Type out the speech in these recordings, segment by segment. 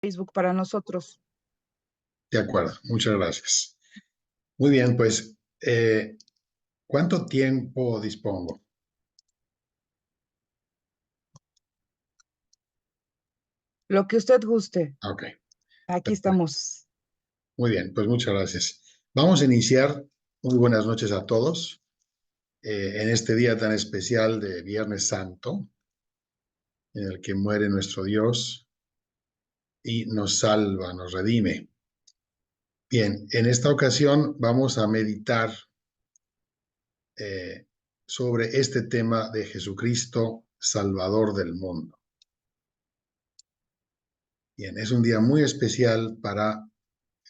Facebook para nosotros. De acuerdo, muchas gracias. Muy bien, pues, ¿cuánto tiempo dispongo? Lo que usted guste. Ok, Aquí perfecto. estamos. Muy bien, pues muchas gracias. Vamos a iniciar. Muy buenas noches a todos en este día tan especial de Viernes Santo, en el que muere nuestro Dios y nos salva, nos redime. Bien, en esta ocasión vamos a meditar eh, sobre este tema de Jesucristo, Salvador del mundo. Bien, es un día muy especial para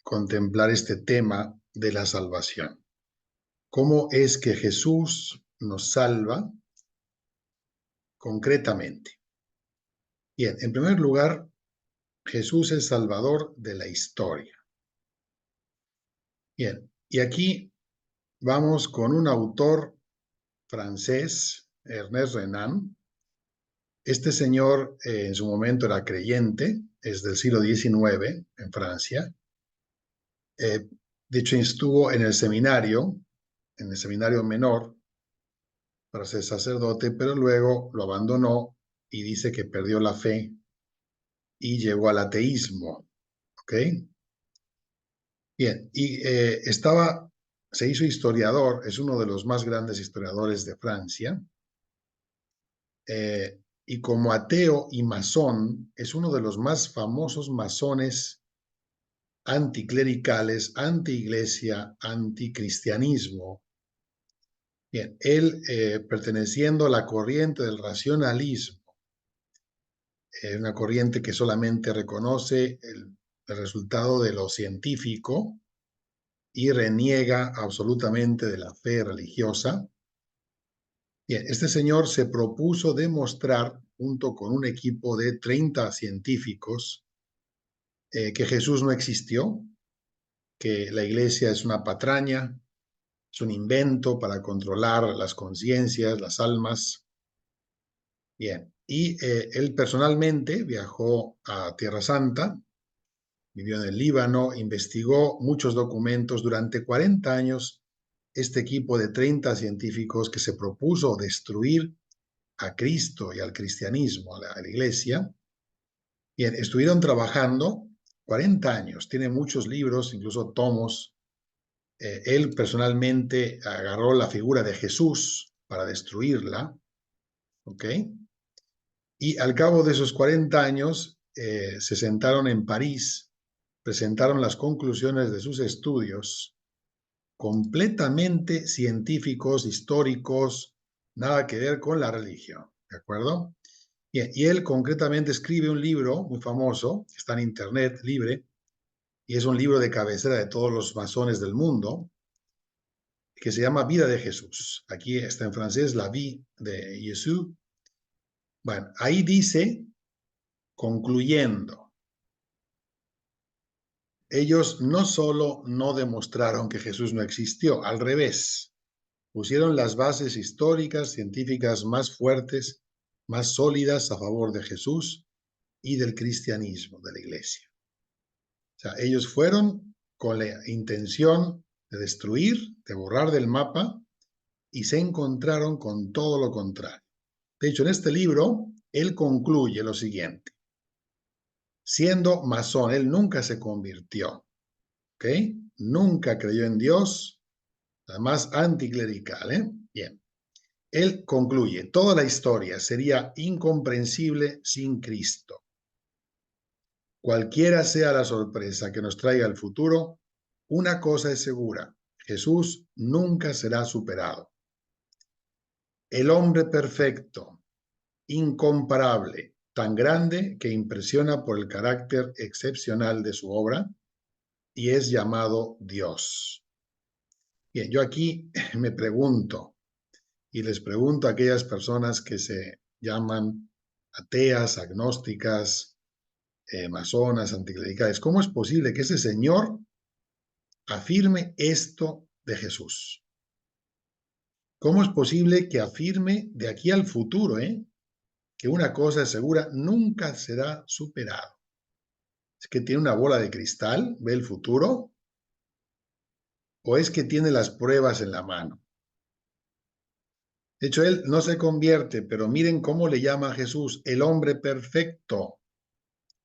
contemplar este tema de la salvación. ¿Cómo es que Jesús nos salva concretamente? Bien, en primer lugar, Jesús es Salvador de la historia. Bien, y aquí vamos con un autor francés, Ernest Renan. Este señor en su momento era creyente, es del siglo XIX en Francia. De hecho, estuvo en el seminario menor, para ser sacerdote, pero luego lo abandonó y dice que perdió la fe y llegó al ateísmo. ¿Ok? Bien, y se hizo historiador, es uno de los más grandes historiadores de Francia, y como ateo y masón, es uno de los más famosos masones anticlericales, anti-iglesia, anticristianismo. Bien, él perteneciendo a la corriente del racionalismo, una corriente que solamente reconoce el resultado de lo científico y reniega absolutamente de la fe religiosa. Bien, este señor se propuso demostrar, junto con un equipo de 30 científicos, que Jesús no existió, que la iglesia es una patraña, es un invento para controlar las conciencias, las almas. Bien, y él personalmente viajó a Tierra Santa, vivió en el Líbano, investigó muchos documentos. Durante 40 años, este equipo de 30 científicos que se propuso destruir a Cristo y al cristianismo, a la iglesia, bien, estuvieron trabajando 40 años, tiene muchos libros, incluso tomos. Él personalmente agarró la figura de Jesús para destruirla, ¿ok? Y al cabo de esos 40 años se sentaron en París, presentaron las conclusiones de sus estudios, completamente científicos, históricos, nada que ver con la religión, ¿de acuerdo? Bien, y él concretamente escribe un libro muy famoso, que está en internet, libre, y es un libro de cabecera de todos los masones del mundo, que se llama Vida de Jesús. Aquí está en francés, La Vie de Jesús. Bueno, ahí dice, concluyendo, ellos no solo no demostraron que Jesús no existió, al revés, pusieron las bases históricas, científicas más fuertes, más sólidas a favor de Jesús y del cristianismo, de la iglesia. O sea, ellos fueron con la intención de destruir, de borrar del mapa, y se encontraron con todo lo contrario. De hecho, en este libro, él concluye lo siguiente. Siendo masón, él nunca se convirtió, ¿ok? Nunca creyó en Dios, además anticlerical, ¿eh? Bien. Él concluye, toda la historia sería incomprensible sin Cristo. Cualquiera sea la sorpresa que nos traiga el futuro, una cosa es segura, Jesús nunca será superado. El hombre perfecto, incomparable, tan grande que impresiona por el carácter excepcional de su obra, y es llamado Dios. Bien, yo aquí me pregunto, y les pregunto a aquellas personas que se llaman ateas, agnósticas, masonas, anticlericales, ¿cómo es posible que ese señor afirme esto de Jesús? ¿Cómo es posible que afirme de aquí al futuro, que una cosa es segura, nunca será superado? ¿Es que tiene una bola de cristal, ve el futuro? ¿O es que tiene las pruebas en la mano? De hecho, él no se convierte, pero miren cómo le llama a Jesús el hombre perfecto.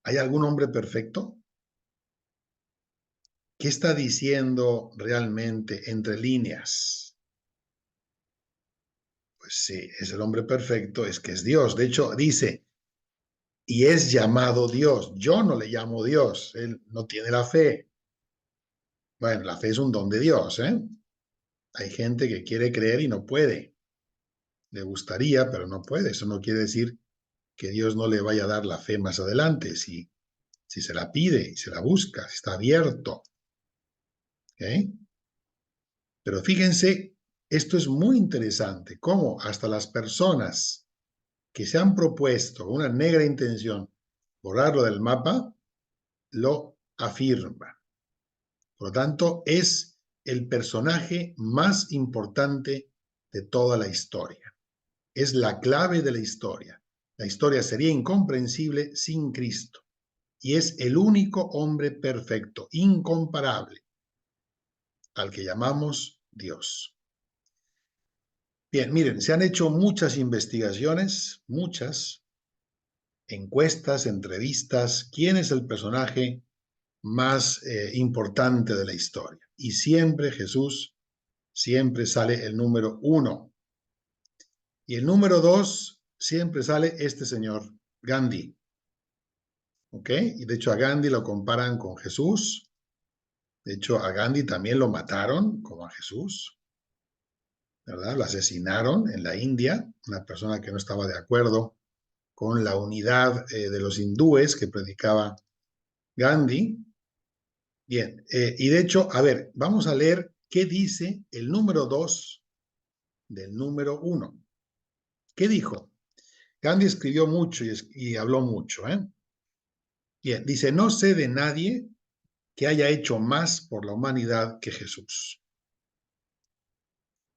¿Hay algún hombre perfecto? ¿Qué está diciendo realmente entre líneas? Pues sí, es el hombre perfecto, es que es Dios. De hecho, dice, y es llamado Dios. Yo no le llamo Dios, él no tiene la fe. Bueno, la fe es un don de Dios, ¿eh? Hay gente que quiere creer y no puede. Le gustaría, pero no puede. Eso no quiere decir que Dios no le vaya a dar la fe más adelante, si se la pide y se la busca, si está abierto. ¿Ok? Pero fíjense, esto es muy interesante, cómo hasta las personas que se han propuesto una negra intención borrarlo del mapa, lo afirman. Por lo tanto, es el personaje más importante de toda la historia. Es la clave de la historia. La historia sería incomprensible sin Cristo. Y es el único hombre perfecto, incomparable, al que llamamos Dios. Bien, miren, se han hecho muchas investigaciones, muchas encuestas, entrevistas. ¿Quién es el personaje más importante de la historia? Y siempre Jesús, siempre sale el número 1. Y el número 2 siempre sale este señor, Gandhi. ¿Ok? Y de hecho a Gandhi lo comparan con Jesús. De hecho a Gandhi también lo mataron como a Jesús, ¿verdad? Lo asesinaron en la India, una persona que no estaba de acuerdo con la unidad de los hindúes que predicaba Gandhi. Bien, y de hecho, a ver, vamos a leer qué dice el número 2 del número 1. ¿Qué dijo? Gandhi escribió mucho y habló mucho, ¿eh? Bien, dice, no sé de nadie que haya hecho más por la humanidad que Jesús.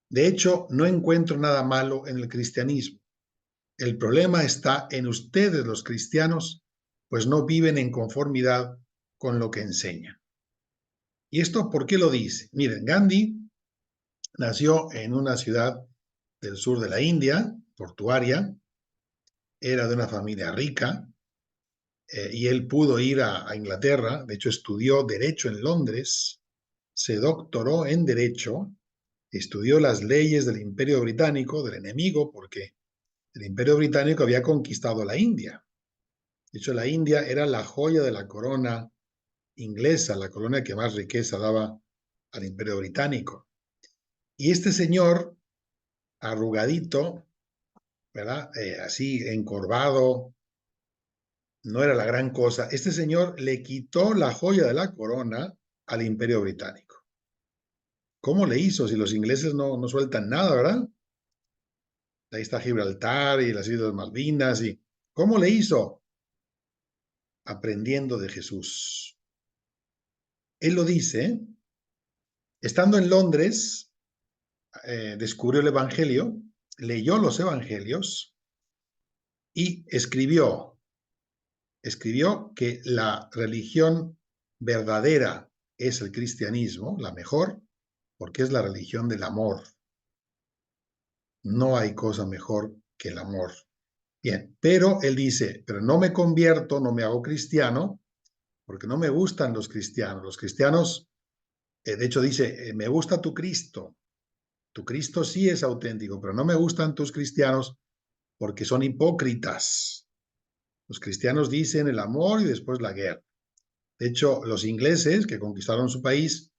De hecho, no encuentro nada malo en el cristianismo. El problema está en ustedes los cristianos, pues no viven en conformidad con lo que enseñan. ¿Y esto por qué lo dice? Miren, Gandhi nació en una ciudad del sur de la India, portuaria, era de una familia rica, y él pudo ir a Inglaterra. De hecho estudió Derecho en Londres, se doctoró en Derecho, estudió las leyes del Imperio Británico, del enemigo, porque el Imperio Británico había conquistado la India. De hecho, la India era la joya de la corona inglesa, la corona que más riqueza daba al Imperio Británico. Y este señor, arrugadito, ¿verdad? Así encorvado, no era la gran cosa. Este señor le quitó la joya de la corona al Imperio Británico. ¿Cómo le hizo? Si los ingleses no sueltan nada, ¿verdad? Ahí está Gibraltar y las Islas Malvinas. ¿Cómo le hizo? Aprendiendo de Jesús. Él lo dice, estando en Londres, descubrió el Evangelio, leyó los Evangelios y escribió que la religión verdadera es el cristianismo, la mejor, porque es la religión del amor. No hay cosa mejor que el amor. Bien, pero él dice, pero no me convierto, no me hago cristiano, porque no me gustan los cristianos. Los cristianos, de hecho dice, me gusta tu Cristo sí es auténtico, pero no me gustan tus cristianos porque son hipócritas. Los cristianos dicen el amor y después la guerra. De hecho, los ingleses que conquistaron su país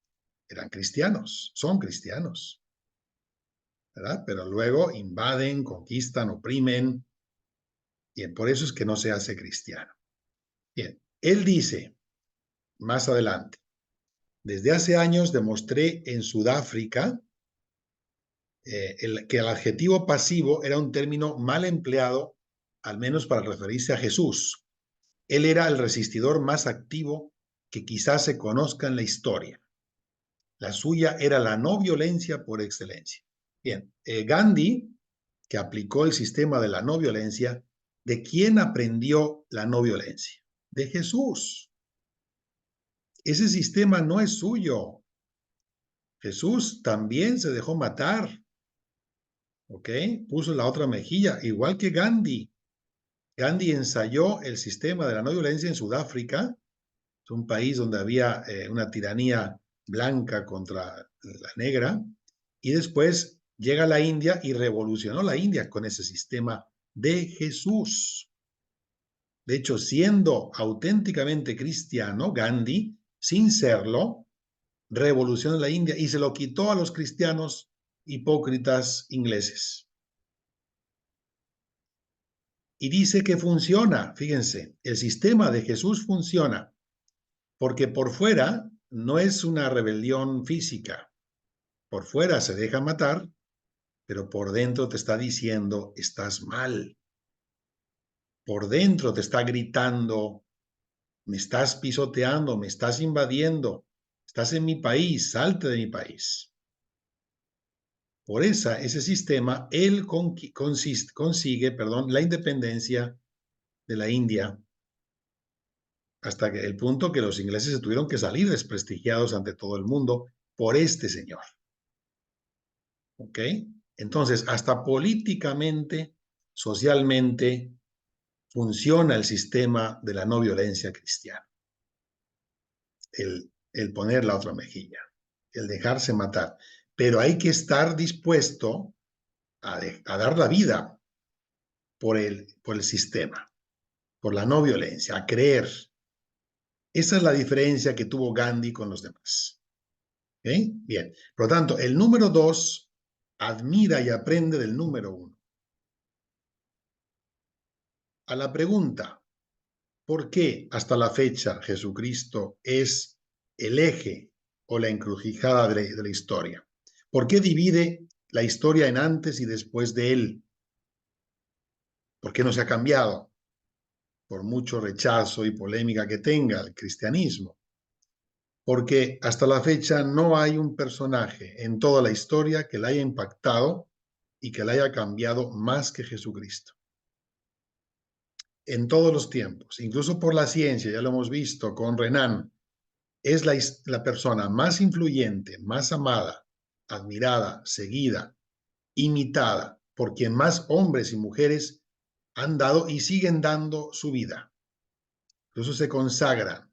eran cristianos, son cristianos, ¿verdad? Pero luego invaden, conquistan, oprimen, y por eso es que no se hace cristiano. Bien, él dice más adelante, desde hace años demostré en Sudáfrica que el adjetivo pasivo era un término mal empleado, al menos para referirse a Jesús. Él era el resistidor más activo que quizás se conozca en la historia. La suya era la no violencia por excelencia. Bien, Gandhi, que aplicó el sistema de la no violencia, ¿de quién aprendió la no violencia? De Jesús. ese sistema no es suyo. Jesús también se dejó matar, ¿ok? Puso la otra mejilla, igual que Gandhi. Gandhi ensayó el sistema de la no violencia en Sudáfrica, es un país donde había una tiranía blanca contra la negra, y después llega a la India y revolucionó la India con ese sistema de Jesús. De hecho, siendo auténticamente cristiano, Gandhi, sin serlo, revolucionó la India y se lo quitó a los cristianos hipócritas ingleses. Y dice que funciona, fíjense, el sistema de Jesús funciona, porque por fuera no es una rebelión física, por fuera se deja matar, pero por dentro te está diciendo, estás mal, por dentro te está gritando, me estás pisoteando, me estás invadiendo, estás en mi país, salte de mi país. Por ese sistema, él consigue la independencia de la India hasta el punto que los ingleses se tuvieron que salir desprestigiados ante todo el mundo por este señor. ¿Ok? Entonces, hasta políticamente, socialmente, funciona el sistema de la no violencia cristiana. El poner la otra mejilla, el dejarse matar. Pero hay que estar dispuesto a dar la vida por el sistema, por la no violencia, a creer. Esa es la diferencia que tuvo Gandhi con los demás. ¿Okay? Bien, por lo tanto, el número 2 admira y aprende del número 1. A la pregunta, ¿por qué hasta la fecha Jesucristo es el eje o la encrucijada de la historia? ¿Por qué divide la historia en antes y después de él? ¿Por qué no se ha cambiado? Por mucho rechazo y polémica que tenga el cristianismo. Porque hasta la fecha no hay un personaje en toda la historia que la haya impactado y que la haya cambiado más que Jesucristo. En todos los tiempos, incluso por la ciencia, ya lo hemos visto con Renan, es la persona más influyente, más amada, admirada, seguida, imitada, por quien más hombres y mujeres han dado y siguen dando su vida. Incluso se consagran,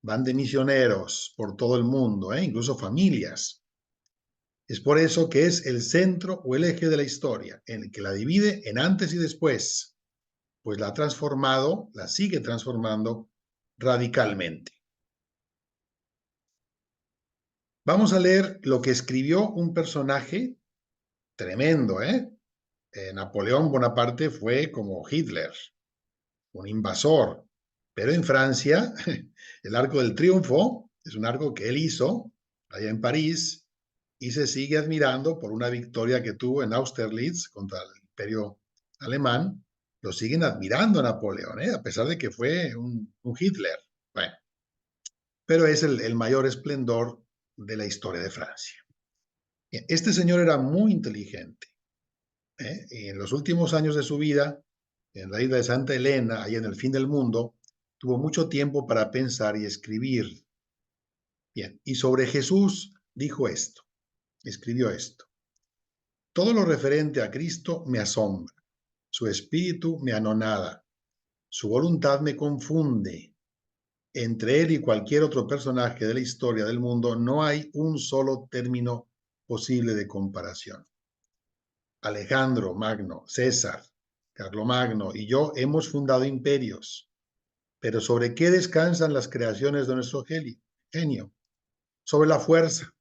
van de misioneros por todo el mundo, incluso familias. Es por eso que es el centro o el eje de la historia, en el que la divide en antes y después, pues la ha transformado, la sigue transformando radicalmente. Vamos a leer lo que escribió un personaje tremendo, Napoleón Bonaparte fue como Hitler, un invasor, pero en Francia, el Arco del Triunfo es un arco que él hizo allá en París y se sigue admirando por una victoria que tuvo en Austerlitz contra el Imperio Alemán. Lo siguen admirando a Napoleón, a pesar de que fue un Hitler. Bueno, pero es el mayor esplendor de la historia de Francia. Este señor era muy inteligente, y en los últimos años de su vida, en la isla de Santa Elena, ahí en el fin del mundo, tuvo mucho tiempo para pensar y escribir. Bien, y sobre Jesús dijo esto, escribió esto. Todo lo referente a Cristo me asombra, su espíritu me anonada, su voluntad me confunde. Entre él y cualquier otro personaje de la historia del mundo no hay un solo término posible de comparación. Alejandro Magno, César, Carlomagno y yo hemos fundado imperios, pero ¿sobre qué descansan las creaciones de nuestro genio? Sobre la fuerza.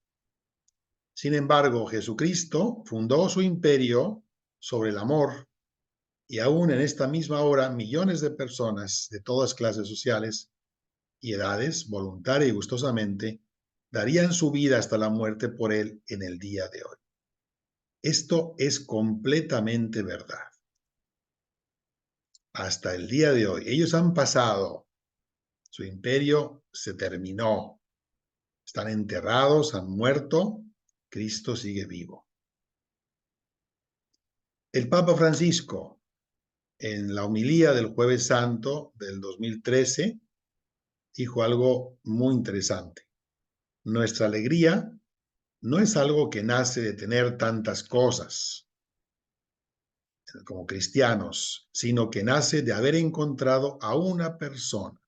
Sin embargo, Jesucristo fundó su imperio sobre el amor, y aún en esta misma hora millones de personas de todas clases sociales y edades, voluntaria y gustosamente, darían su vida hasta la muerte por él en el día de hoy. Esto es completamente verdad. Hasta el día de hoy, ellos han pasado, su imperio se terminó, están enterrados, han muerto, Cristo sigue vivo. El Papa Francisco, en la homilía del Jueves Santo del 2013, dijo algo muy interesante. Nuestra alegría no es algo que nace de tener tantas cosas como cristianos, sino que nace de haber encontrado a una persona,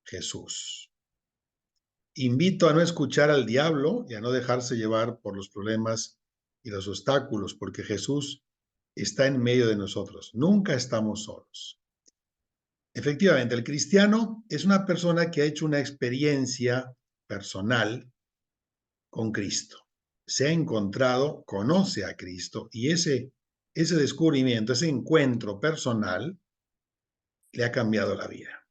Jesús. Invito a no escuchar al diablo y a no dejarse llevar por los problemas y los obstáculos, porque Jesús está en medio de nosotros. Nunca estamos solos. Efectivamente, el cristiano es una persona que ha hecho una experiencia personal con Cristo. Se ha encontrado, conoce a Cristo y ese descubrimiento, ese encuentro personal le ha cambiado la vida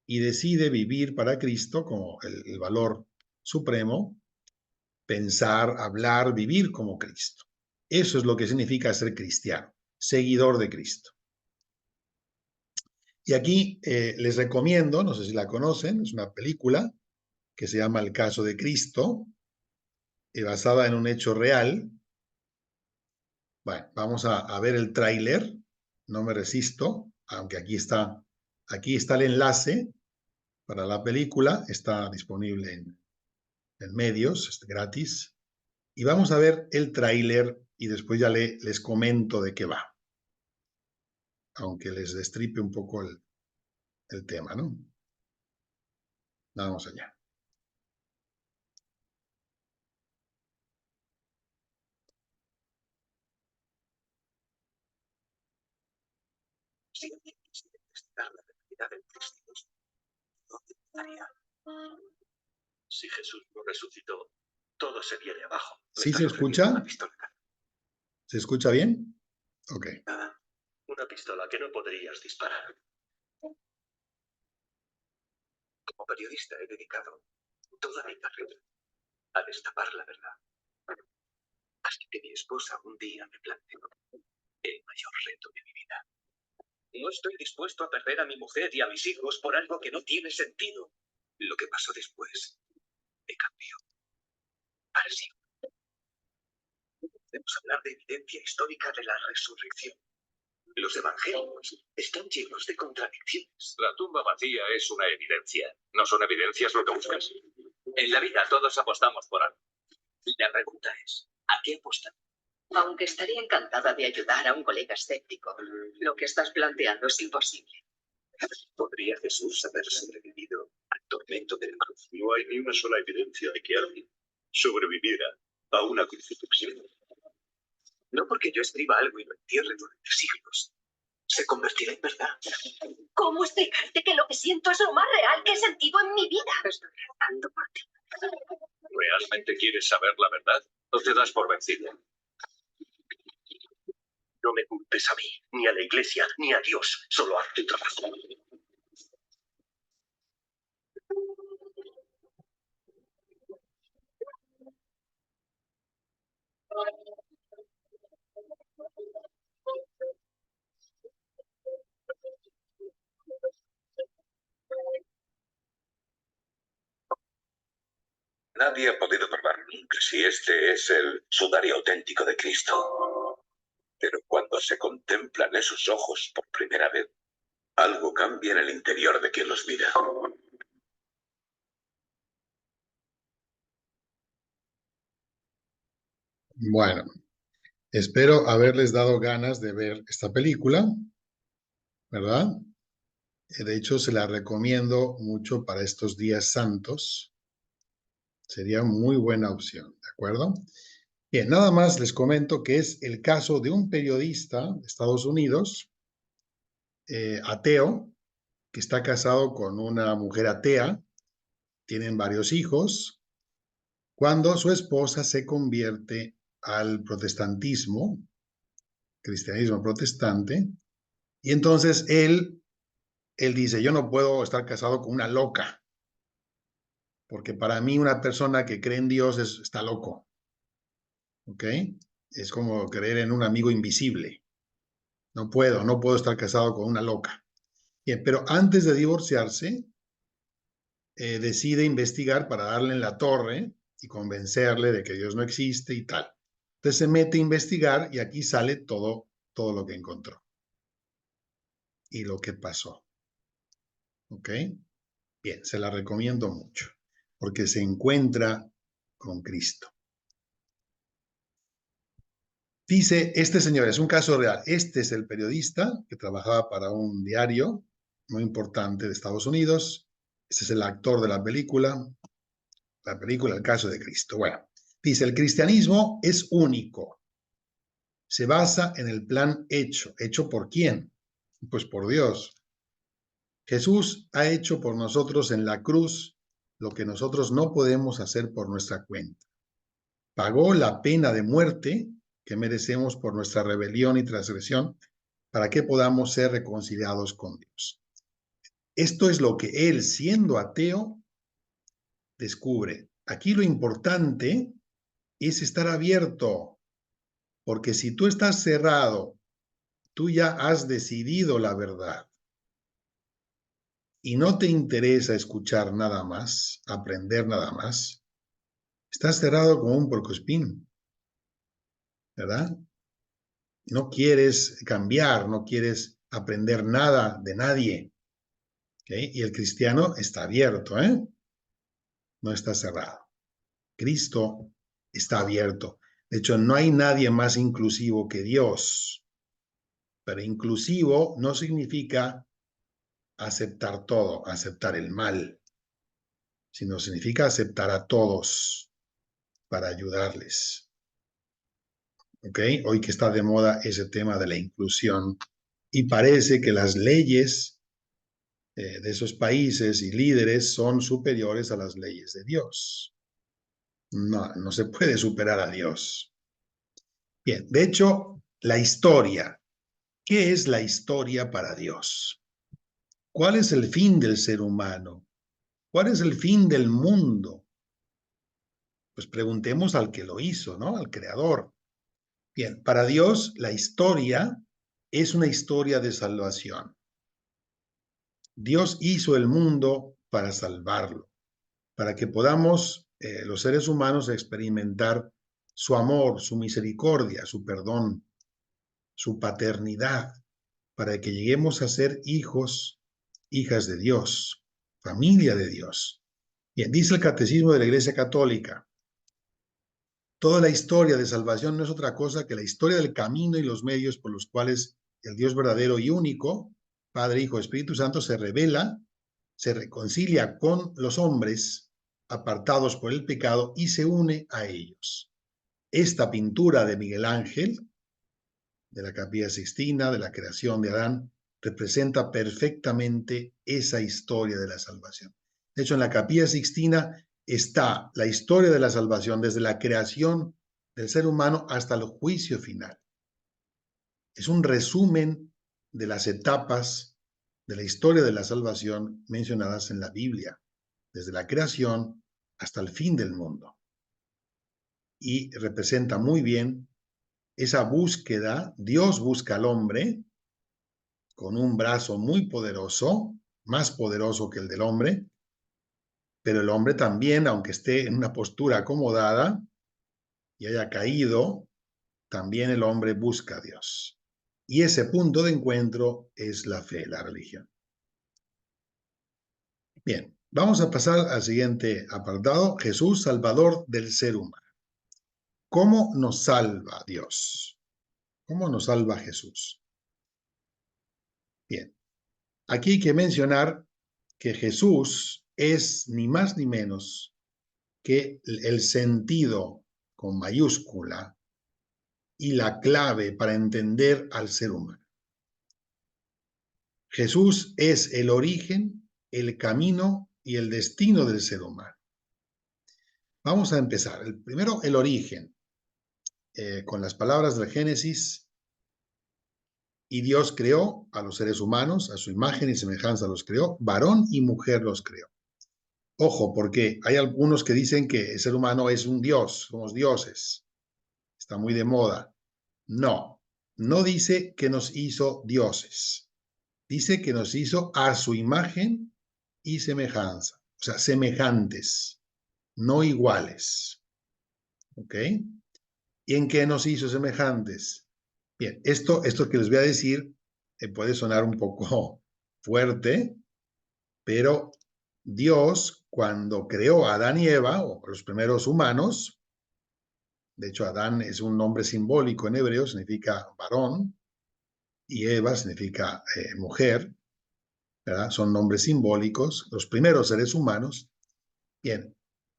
y decide vivir para Cristo como el valor supremo, pensar, hablar, vivir como Cristo. Eso es lo que significa ser cristiano, seguidor de Cristo. Y aquí les recomiendo, no sé si la conocen, es una película que se llama El caso de Cristo, basada en un hecho real. Bueno, vamos a ver el tráiler, no me resisto, aunque aquí está el enlace para la película, está disponible en medios, es gratis. Y vamos a ver el tráiler y después ya les comento de qué va, aunque les destripe un poco el tema, ¿no? Vamos allá. Si alguien quisiera investigar la realidad del cristianismo, ¿dónde empezaría? Si Jesús no resucitó, todo se viene abajo. ¿Sí se escucha? Una pistola. ¿Se escucha bien? Ok. Una pistola que no podrías disparar. Como periodista he dedicado toda mi carrera a destapar la verdad. Hasta que mi esposa un día me planteó el mayor reto de mi vida. No estoy dispuesto a perder a mi mujer y a mis hijos por algo que no tiene sentido. Lo que pasó después me cambió para siempre. Podemos hablar de evidencia histórica de la resurrección. Los evangelios están llenos de contradicciones. La tumba vacía es una evidencia. ¿No son evidencias lo que buscas? En la vida todos apostamos por algo. La pregunta es, ¿a qué apostar? Aunque estaría encantada de ayudar a un colega escéptico, lo que estás planteando es imposible. ¿Podría Jesús haber sobrevivido al tormento de la cruz? No hay ni una sola evidencia de que alguien sobreviviera a una crucifixión. No porque yo escriba algo y lo entierre durante siglos. Se convertirá en verdad. ¿Cómo explicarte que lo que siento es lo más real que he sentido en mi vida? Estoy rezando por ti. ¿Realmente quieres saber la verdad o te das por vencido? No me culpes a mí, ni a la iglesia, ni a Dios. Solo haz tu trabajo. Nadie ha podido probar nunca si este es el sudario auténtico de Cristo. Pero cuando se contemplan esos ojos por primera vez, algo cambia en el interior de quien los mira. Bueno, espero haberles dado ganas de ver esta película, ¿verdad? De hecho, se la recomiendo mucho para estos días santos. Sería muy buena opción, ¿de acuerdo? Bien, nada más les comento que es el caso de un periodista de Estados Unidos, ateo, que está casado con una mujer atea, tienen varios hijos, cuando su esposa se convierte al protestantismo, cristianismo protestante, y entonces él dice, yo no puedo estar casado con una loca, porque para mí una persona que cree en Dios está loco, ¿ok? Es como creer en un amigo invisible. No puedo estar casado con una loca. Bien, pero antes de divorciarse, decide investigar para darle en la torre y convencerle de que Dios no existe y tal. Entonces se mete a investigar y aquí sale todo lo que encontró y lo que pasó. ¿Ok? Bien, se la recomiendo mucho, porque se encuentra con Cristo. Dice, este señor, es un caso real, este es el periodista que trabajaba para un diario muy importante de Estados Unidos, este es el actor de la película, El caso de Cristo. Bueno, dice, el cristianismo es único, se basa en el plan hecho. ¿Hecho por quién? Pues por Dios. Jesús ha hecho por nosotros en la cruz lo que nosotros no podemos hacer por nuestra cuenta. Pagó la pena de muerte que merecemos por nuestra rebelión y transgresión para que podamos ser reconciliados con Dios. Esto es lo que él, siendo ateo, descubre. Aquí lo importante es estar abierto, porque si tú estás cerrado, tú ya has decidido la verdad y no te interesa escuchar nada más, aprender nada más, estás cerrado como un puercoespín, ¿verdad? No quieres cambiar, no quieres aprender nada de nadie. ¿Okay? Y el cristiano está abierto, ¿eh? No está cerrado. Cristo está abierto. De hecho, no hay nadie más inclusivo que Dios. Pero inclusivo no significa aceptar todo, aceptar el mal, sino significa aceptar a todos para ayudarles. ¿Ok? Hoy que está de moda ese tema de la inclusión y parece que las leyes de esos países y líderes son superiores a las leyes de Dios. No, no se puede superar a Dios. Bien, de hecho, la historia. ¿Qué es la historia para Dios? ¿Cuál es el fin del ser humano? ¿Cuál es el fin del mundo? Pues preguntemos al que lo hizo, ¿no? Al creador. Bien, para Dios la historia es una historia de salvación. Dios hizo el mundo para salvarlo, para que podamos los seres humanos experimentar su amor, su misericordia, su perdón, su paternidad, para que lleguemos a ser hijos, hijas de Dios, familia de Dios. Bien, dice el Catecismo de la Iglesia Católica, toda la historia de salvación no es otra cosa que la historia del camino y los medios por los cuales el Dios verdadero y único, Padre, Hijo, Espíritu Santo, se revela, se reconcilia con los hombres apartados por el pecado y se une a ellos. Esta pintura de Miguel Ángel, de la Capilla Sixtina, de la creación de Adán, representa perfectamente esa historia de la salvación. De hecho, en la Capilla Sixtina está la historia de la salvación desde la creación del ser humano hasta el juicio final. Es un resumen de las etapas de la historia de la salvación mencionadas en la Biblia, desde la creación hasta el fin del mundo. Y representa muy bien esa búsqueda. Dios busca al hombre con un brazo muy poderoso, más poderoso que el del hombre, pero el hombre también, aunque esté en una postura acomodada y haya caído, también el hombre busca a Dios. Y ese punto de encuentro es la fe, la religión. Bien, vamos a pasar al siguiente apartado, Jesús, Salvador del ser humano. ¿Cómo nos salva Dios? ¿Cómo nos salva Jesús? Bien, aquí hay que mencionar que Jesús es ni más ni menos que el sentido con mayúscula y la clave para entender al ser humano. Jesús es el origen, el camino y el destino del ser humano. Vamos a empezar. Primero, el origen, con las palabras del Génesis. Y Dios creó a los seres humanos, a su imagen y semejanza los creó, varón y mujer los creó. Ojo, porque hay algunos que dicen que el ser humano es un dios, somos dioses. Está muy de moda. No, no dice que nos hizo dioses. Dice que nos hizo a su imagen y semejanza. O sea, semejantes, no iguales. ¿Ok? ¿Y en qué nos hizo semejantes? Bien, esto que les voy a decir puede sonar un poco fuerte, pero Dios, cuando creó a Adán y Eva, o los primeros humanos, de hecho Adán es un nombre simbólico en hebreo, significa varón, y Eva significa mujer, ¿verdad? Son nombres simbólicos, los primeros seres humanos. Bien,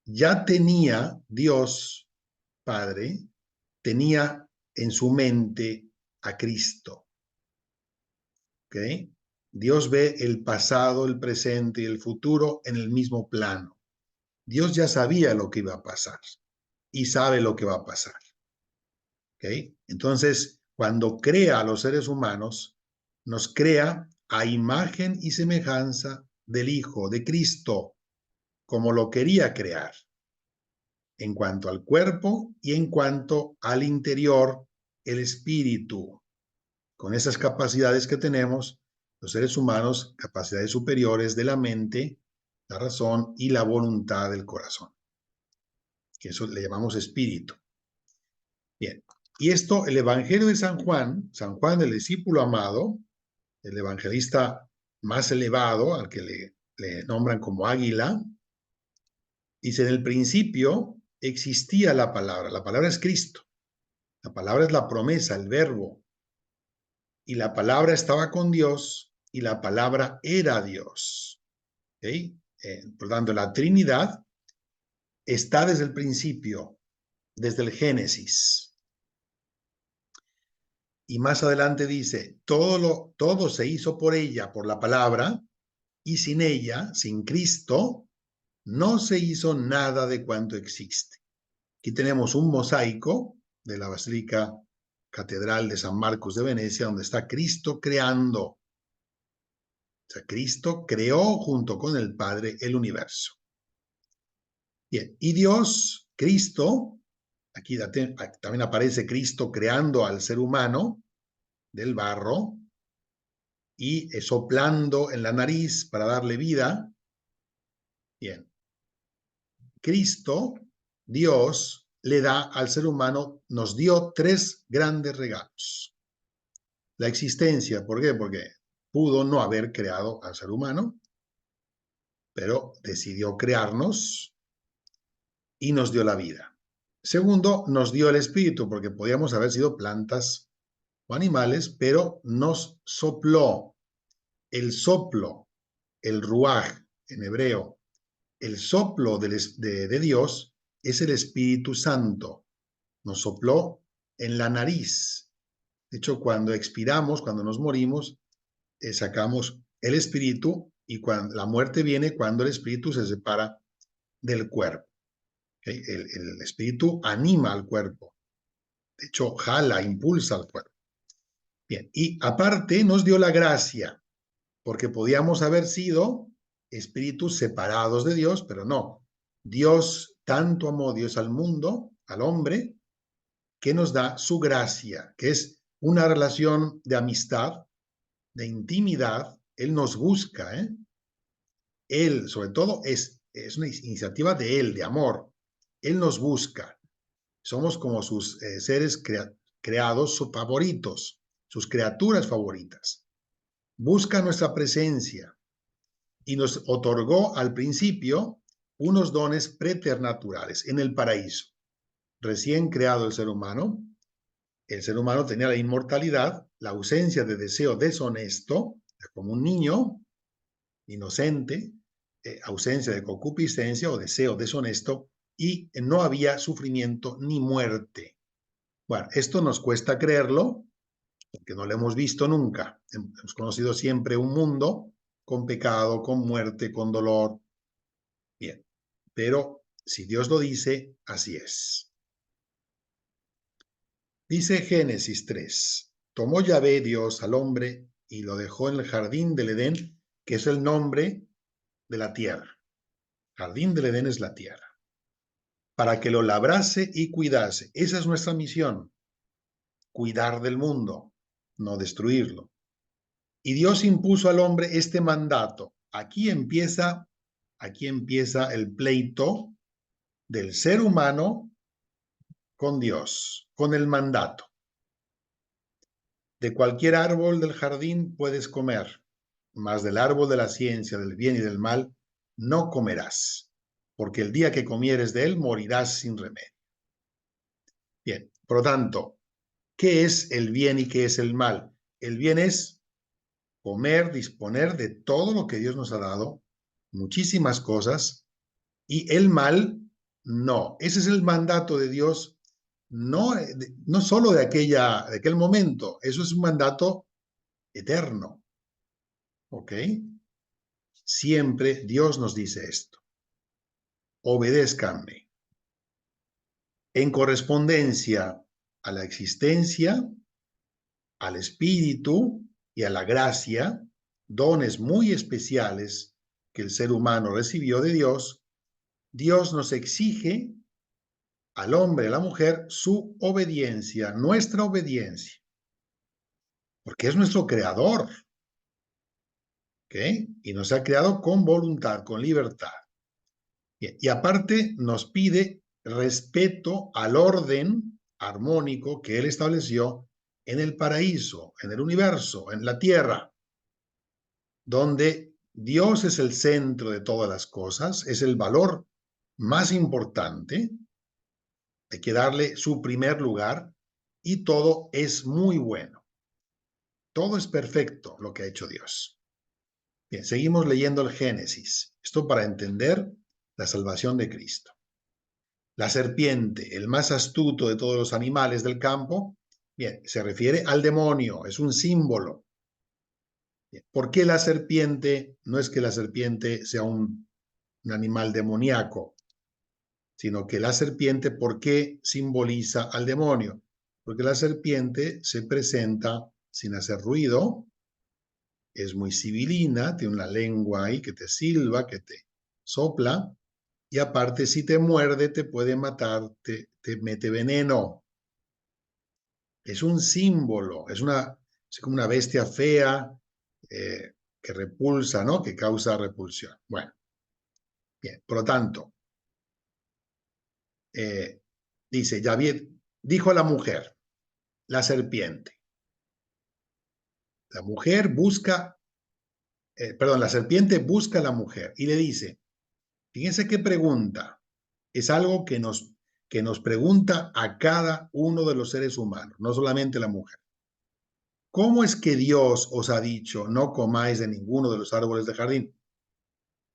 ya tenía Dios Padre, tenía en su mente a Cristo, ¿ok? Dios ve el pasado, el presente y el futuro en el mismo plano. Dios ya sabía lo que iba a pasar y sabe lo que va a pasar, ¿ok? Entonces, cuando crea a los seres humanos, nos crea a imagen y semejanza del Hijo, de Cristo, como lo quería crear, en cuanto al cuerpo y en cuanto al interior, el espíritu. Con esas capacidades que tenemos, los seres humanos, capacidades superiores de la mente, la razón y la voluntad del corazón, que eso le llamamos espíritu. Bien, y esto, el Evangelio de San Juan, el discípulo amado, el evangelista más elevado, al que le nombran como águila, dice: en el principio existía la palabra es Cristo, la palabra es la promesa, el verbo, y la palabra estaba con Dios, y la palabra era Dios. ¿Okay? Por tanto, la Trinidad está desde el principio, desde el Génesis. Y más adelante dice: todo se hizo por ella, por la palabra, y sin ella, sin Cristo, no se hizo nada de cuanto existe. Aquí tenemos un mosaico de la Basílica Catedral de San Marcos de Venecia, donde está Cristo creando. O sea, Cristo creó junto con el Padre el universo. Bien, y Dios, Cristo, aquí también aparece Cristo creando al ser humano del barro y soplando en la nariz para darle vida. Bien, Cristo, Dios, le da al ser humano, nos dio 3 grandes regalos. La existencia, ¿por qué? Porque pudo no haber creado al ser humano, pero decidió crearnos y nos dio la vida. Segundo, nos dio el espíritu, porque podíamos haber sido plantas o animales, pero nos sopló. El soplo, el ruaj en hebreo, el soplo de Dios es el Espíritu Santo. Nos sopló en la nariz. De hecho, cuando expiramos, cuando nos morimos, sacamos el espíritu, y cuando la muerte viene cuando el espíritu se separa del cuerpo. ¿Okay? El espíritu anima al cuerpo. De hecho, jala, impulsa al cuerpo. Bien, y aparte nos dio la gracia, porque podíamos haber sido espíritus separados de Dios, pero no. Dios, tanto amó Dios al mundo, al hombre, que nos da su gracia, que es una relación de amistad, de intimidad. Él nos busca, ¿eh? Él, sobre todo, es una iniciativa de Él, de amor. Él nos busca. Somos como sus seres creados, sus favoritos, sus criaturas favoritas. Busca nuestra presencia y nos otorgó al principio unos dones preternaturales en el paraíso. Recién creado el ser humano tenía la inmortalidad, la ausencia de deseo deshonesto, como un niño inocente, ausencia de concupiscencia o deseo deshonesto, y no había sufrimiento ni muerte. Bueno, esto nos cuesta creerlo, porque no lo hemos visto nunca. Hemos conocido siempre un mundo con pecado, con muerte, con dolor. Bien, pero si Dios lo dice, así es. Dice Génesis 3, tomó Yahvé Dios al hombre y lo dejó en el jardín del Edén, que es el nombre de la tierra. Jardín del Edén es la tierra. Para que lo labrase y cuidase. Esa es nuestra misión. Cuidar del mundo, no destruirlo. Y Dios impuso al hombre este mandato. Aquí empieza el pleito del ser humano con Dios, con el mandato. De cualquier árbol del jardín puedes comer, mas del árbol de la ciencia del bien y del mal no comerás, porque el día que comieres de él morirás sin remedio. Bien, por lo tanto, ¿qué es el bien y qué es el mal? El bien es comer, disponer de todo lo que Dios nos ha dado, muchísimas cosas, y el mal, no. Ese es el mandato de Dios, no, no solo de aquel momento, eso es un mandato eterno. ¿Ok? Siempre Dios nos dice esto. Obedézcanme. En correspondencia a la existencia, al espíritu y a la gracia, dones muy especiales que el ser humano recibió de Dios, Dios nos exige al hombre y a la mujer su obediencia, nuestra obediencia, porque es nuestro creador, ¿ok? Y nos ha creado con voluntad, con libertad. Y aparte nos pide respeto al orden armónico que Él estableció en el paraíso, en el universo, en la tierra, donde Dios es el centro de todas las cosas, es el valor más importante, hay que darle su primer lugar y todo es muy bueno. Todo es perfecto lo que ha hecho Dios. Bien, seguimos leyendo el Génesis. Esto para entender la salvación de Cristo. La serpiente, el más astuto de todos los animales del campo, bien, se refiere al demonio, es un símbolo. Bien, ¿por qué la serpiente? No es que la serpiente sea un animal demoníaco, sino que la serpiente, ¿por qué simboliza al demonio? Porque la serpiente se presenta sin hacer ruido, es muy sibilina, tiene una lengua ahí que te silba, que te sopla, y aparte si te muerde te puede matar, te mete veneno. Es un símbolo, es como una bestia fea que repulsa, ¿no? Que causa repulsión. Bueno, bien, por lo tanto, dice, dijo la mujer, la serpiente. La serpiente busca a la mujer y le dice, fíjense qué pregunta, es algo que nos pregunta a cada uno de los seres humanos, no solamente la mujer. ¿Cómo es que Dios os ha dicho, no comáis de ninguno de los árboles del jardín?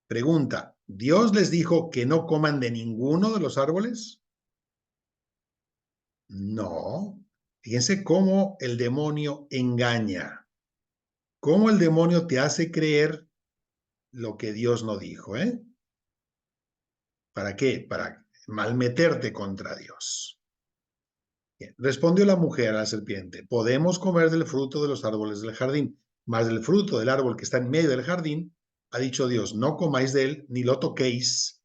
Pregunta, ¿Dios les dijo que no coman de ninguno de los árboles? No. Fíjense cómo el demonio engaña, cómo el demonio te hace creer lo que Dios no dijo, ¿eh? ¿Para qué? Para malmeterte contra Dios. Bien. Respondió la mujer a la serpiente, podemos comer del fruto de los árboles del jardín, mas del fruto del árbol que está en medio del jardín, ha dicho Dios, no comáis de él, ni lo toquéis,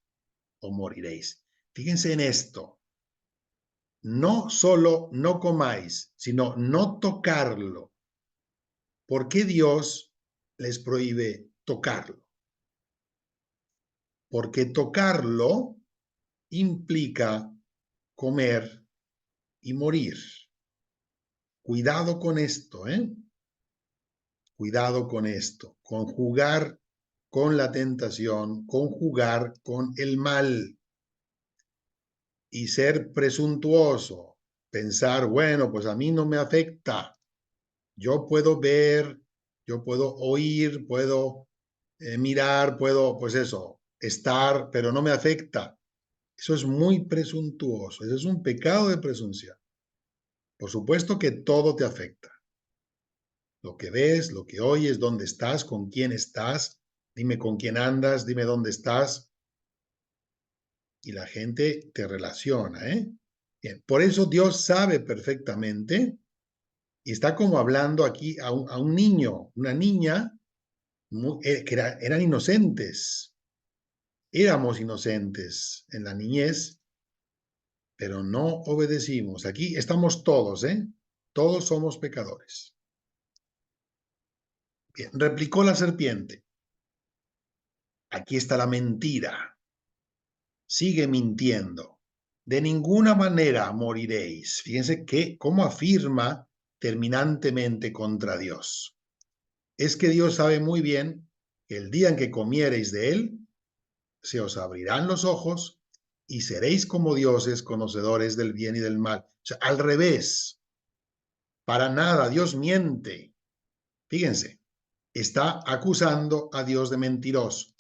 o moriréis. Fíjense en esto. No solo no comáis, sino no tocarlo. ¿Por qué Dios les prohíbe tocarlo? Porque tocarlo implica comer y morir. Cuidado con esto, ¿eh? Cuidado con esto. Conjugar con la tentación, conjugar con el mal y ser presuntuoso. Pensar, bueno, pues a mí no me afecta. Yo puedo ver, yo puedo oír, puedo mirar, puedo, pues eso, estar, pero no me afecta. Eso es muy presuntuoso. Eso es un pecado de presunción. Por supuesto que todo te afecta. Lo que ves, lo que oyes, dónde estás, con quién estás, dime con quién andas, dime dónde estás. Y la gente te relaciona, ¿eh? Bien, por eso Dios sabe perfectamente y está como hablando aquí a un niño, una niña, eran inocentes. Éramos inocentes en la niñez, pero no obedecimos. Aquí estamos todos, ¿eh? Todos somos pecadores. Bien, replicó la serpiente. Aquí está la mentira. Sigue mintiendo. De ninguna manera moriréis. Fíjense cómo afirma terminantemente contra Dios. Es que Dios sabe muy bien que el día en que comiereis de él, se os abrirán los ojos y seréis como dioses, conocedores del bien y del mal. O sea, al revés. Para nada, Dios miente. Fíjense, está acusando a Dios de mentiroso.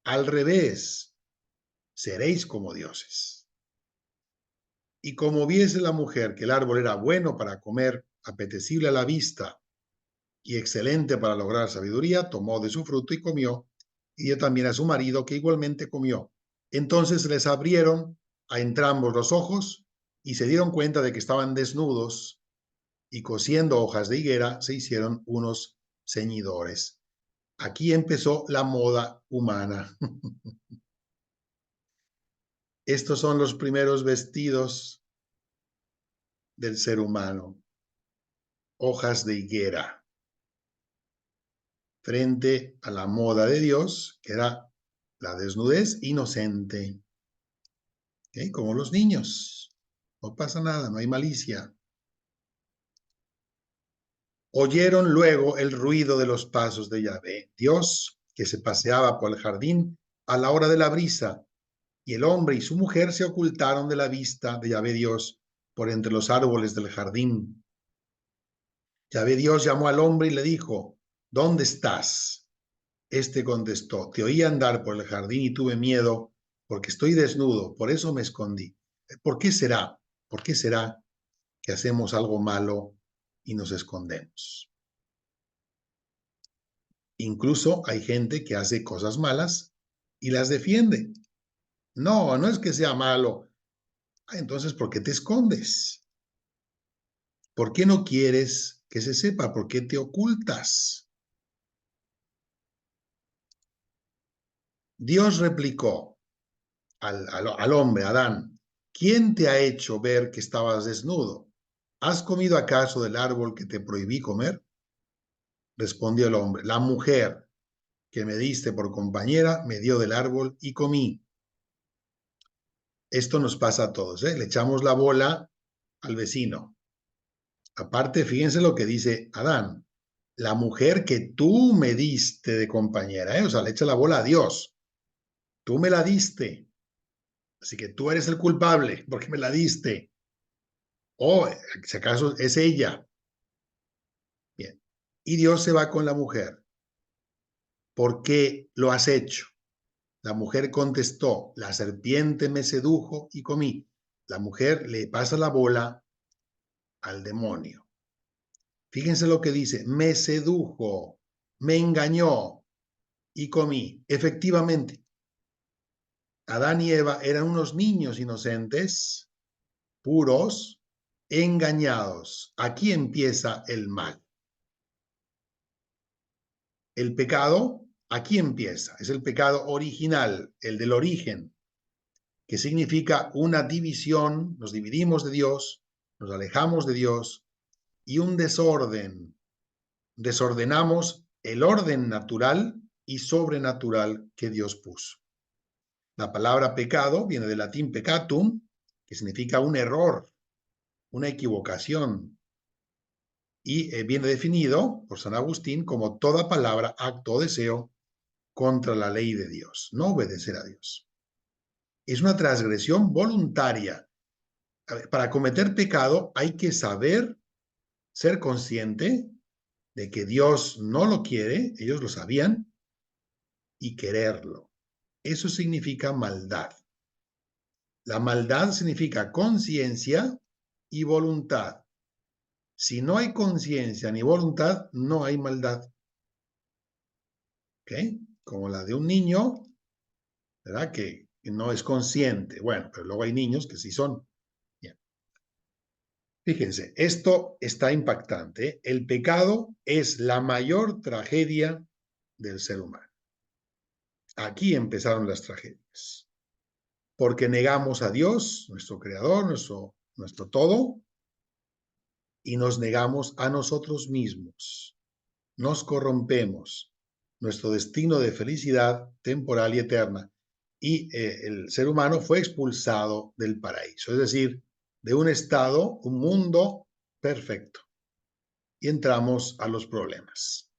Al revés, seréis como dioses. Y como viese la mujer que el árbol era bueno para comer, apetecible a la vista y excelente para lograr sabiduría, tomó de su fruto y comió, y dio también a su marido, que igualmente comió. Entonces les abrieron a entrambos los ojos y se dieron cuenta de que estaban desnudos, y cosiendo hojas de higuera se hicieron unos ceñidores. Aquí empezó la moda humana. Estos son los primeros vestidos del ser humano. Hojas de higuera. Frente a la moda de Dios, que era la desnudez inocente. ¿Okay? Como los niños. No pasa nada, no hay malicia. Oyeron luego el ruido de los pasos de Yahvé, Dios, que se paseaba por el jardín a la hora de la brisa, y el hombre y su mujer se ocultaron de la vista de Yahvé Dios por entre los árboles del jardín. Yahvé Dios llamó al hombre y le dijo, ¿dónde estás? Este contestó, te oí andar por el jardín y tuve miedo, porque estoy desnudo, por eso me escondí. ¿Por qué será? ¿Por qué será que hacemos algo malo y nos escondemos? Incluso hay gente que hace cosas malas y las defiende. No, no es que sea malo. Entonces, ¿por qué te escondes? ¿Por qué no quieres que se sepa? ¿Por qué te ocultas? Dios replicó al hombre, Adán, ¿quién te ha hecho ver que estabas desnudo? ¿Has comido acaso del árbol que te prohibí comer? Respondió el hombre, la mujer que me diste por compañera me dio del árbol y comí. Esto nos pasa a todos, ¿eh? Le echamos la bola al vecino. Aparte, fíjense lo que dice Adán. La mujer que tú me diste de compañera, ¿eh? O sea, le echa la bola a Dios. Tú me la diste. Así que tú eres el culpable porque me la diste. O, si acaso, es ella. Bien. Y Dios se va con la mujer. ¿Por qué lo has hecho? La mujer contestó, la serpiente me sedujo y comí. La mujer le pasa la bola al demonio. Fíjense lo que dice, me sedujo, me engañó y comí. Efectivamente, Adán y Eva eran unos niños inocentes, puros, engañados. Aquí empieza el mal. El pecado, aquí empieza. Es el pecado original, el del origen, que significa una división, nos dividimos de Dios, nos alejamos de Dios, y un desorden. Desordenamos el orden natural y sobrenatural que Dios puso. La palabra pecado viene del latín peccatum, que significa un error, una equivocación, y viene definido por San Agustín como toda palabra, acto o deseo contra la ley de Dios, no obedecer a Dios. Es una transgresión voluntaria. Para cometer pecado hay que saber, ser consciente de que Dios no lo quiere, ellos lo sabían, y quererlo. Eso significa maldad. La maldad significa conciencia y voluntad. Si no hay conciencia ni voluntad, no hay maldad. ¿Ok? Como la de un niño, ¿verdad? Que no es consciente. Bueno, pero luego hay niños que sí son. Bien. Fíjense, esto está impactante. El pecado es la mayor tragedia del ser humano. Aquí empezaron las tragedias. Porque negamos a Dios, nuestro creador, nuestro todo, y nos negamos a nosotros mismos. Nos corrompemos. Nuestro destino de felicidad temporal y eterna. Y el ser humano fue expulsado del paraíso, es decir, de un estado, un mundo perfecto. Y entramos a los problemas.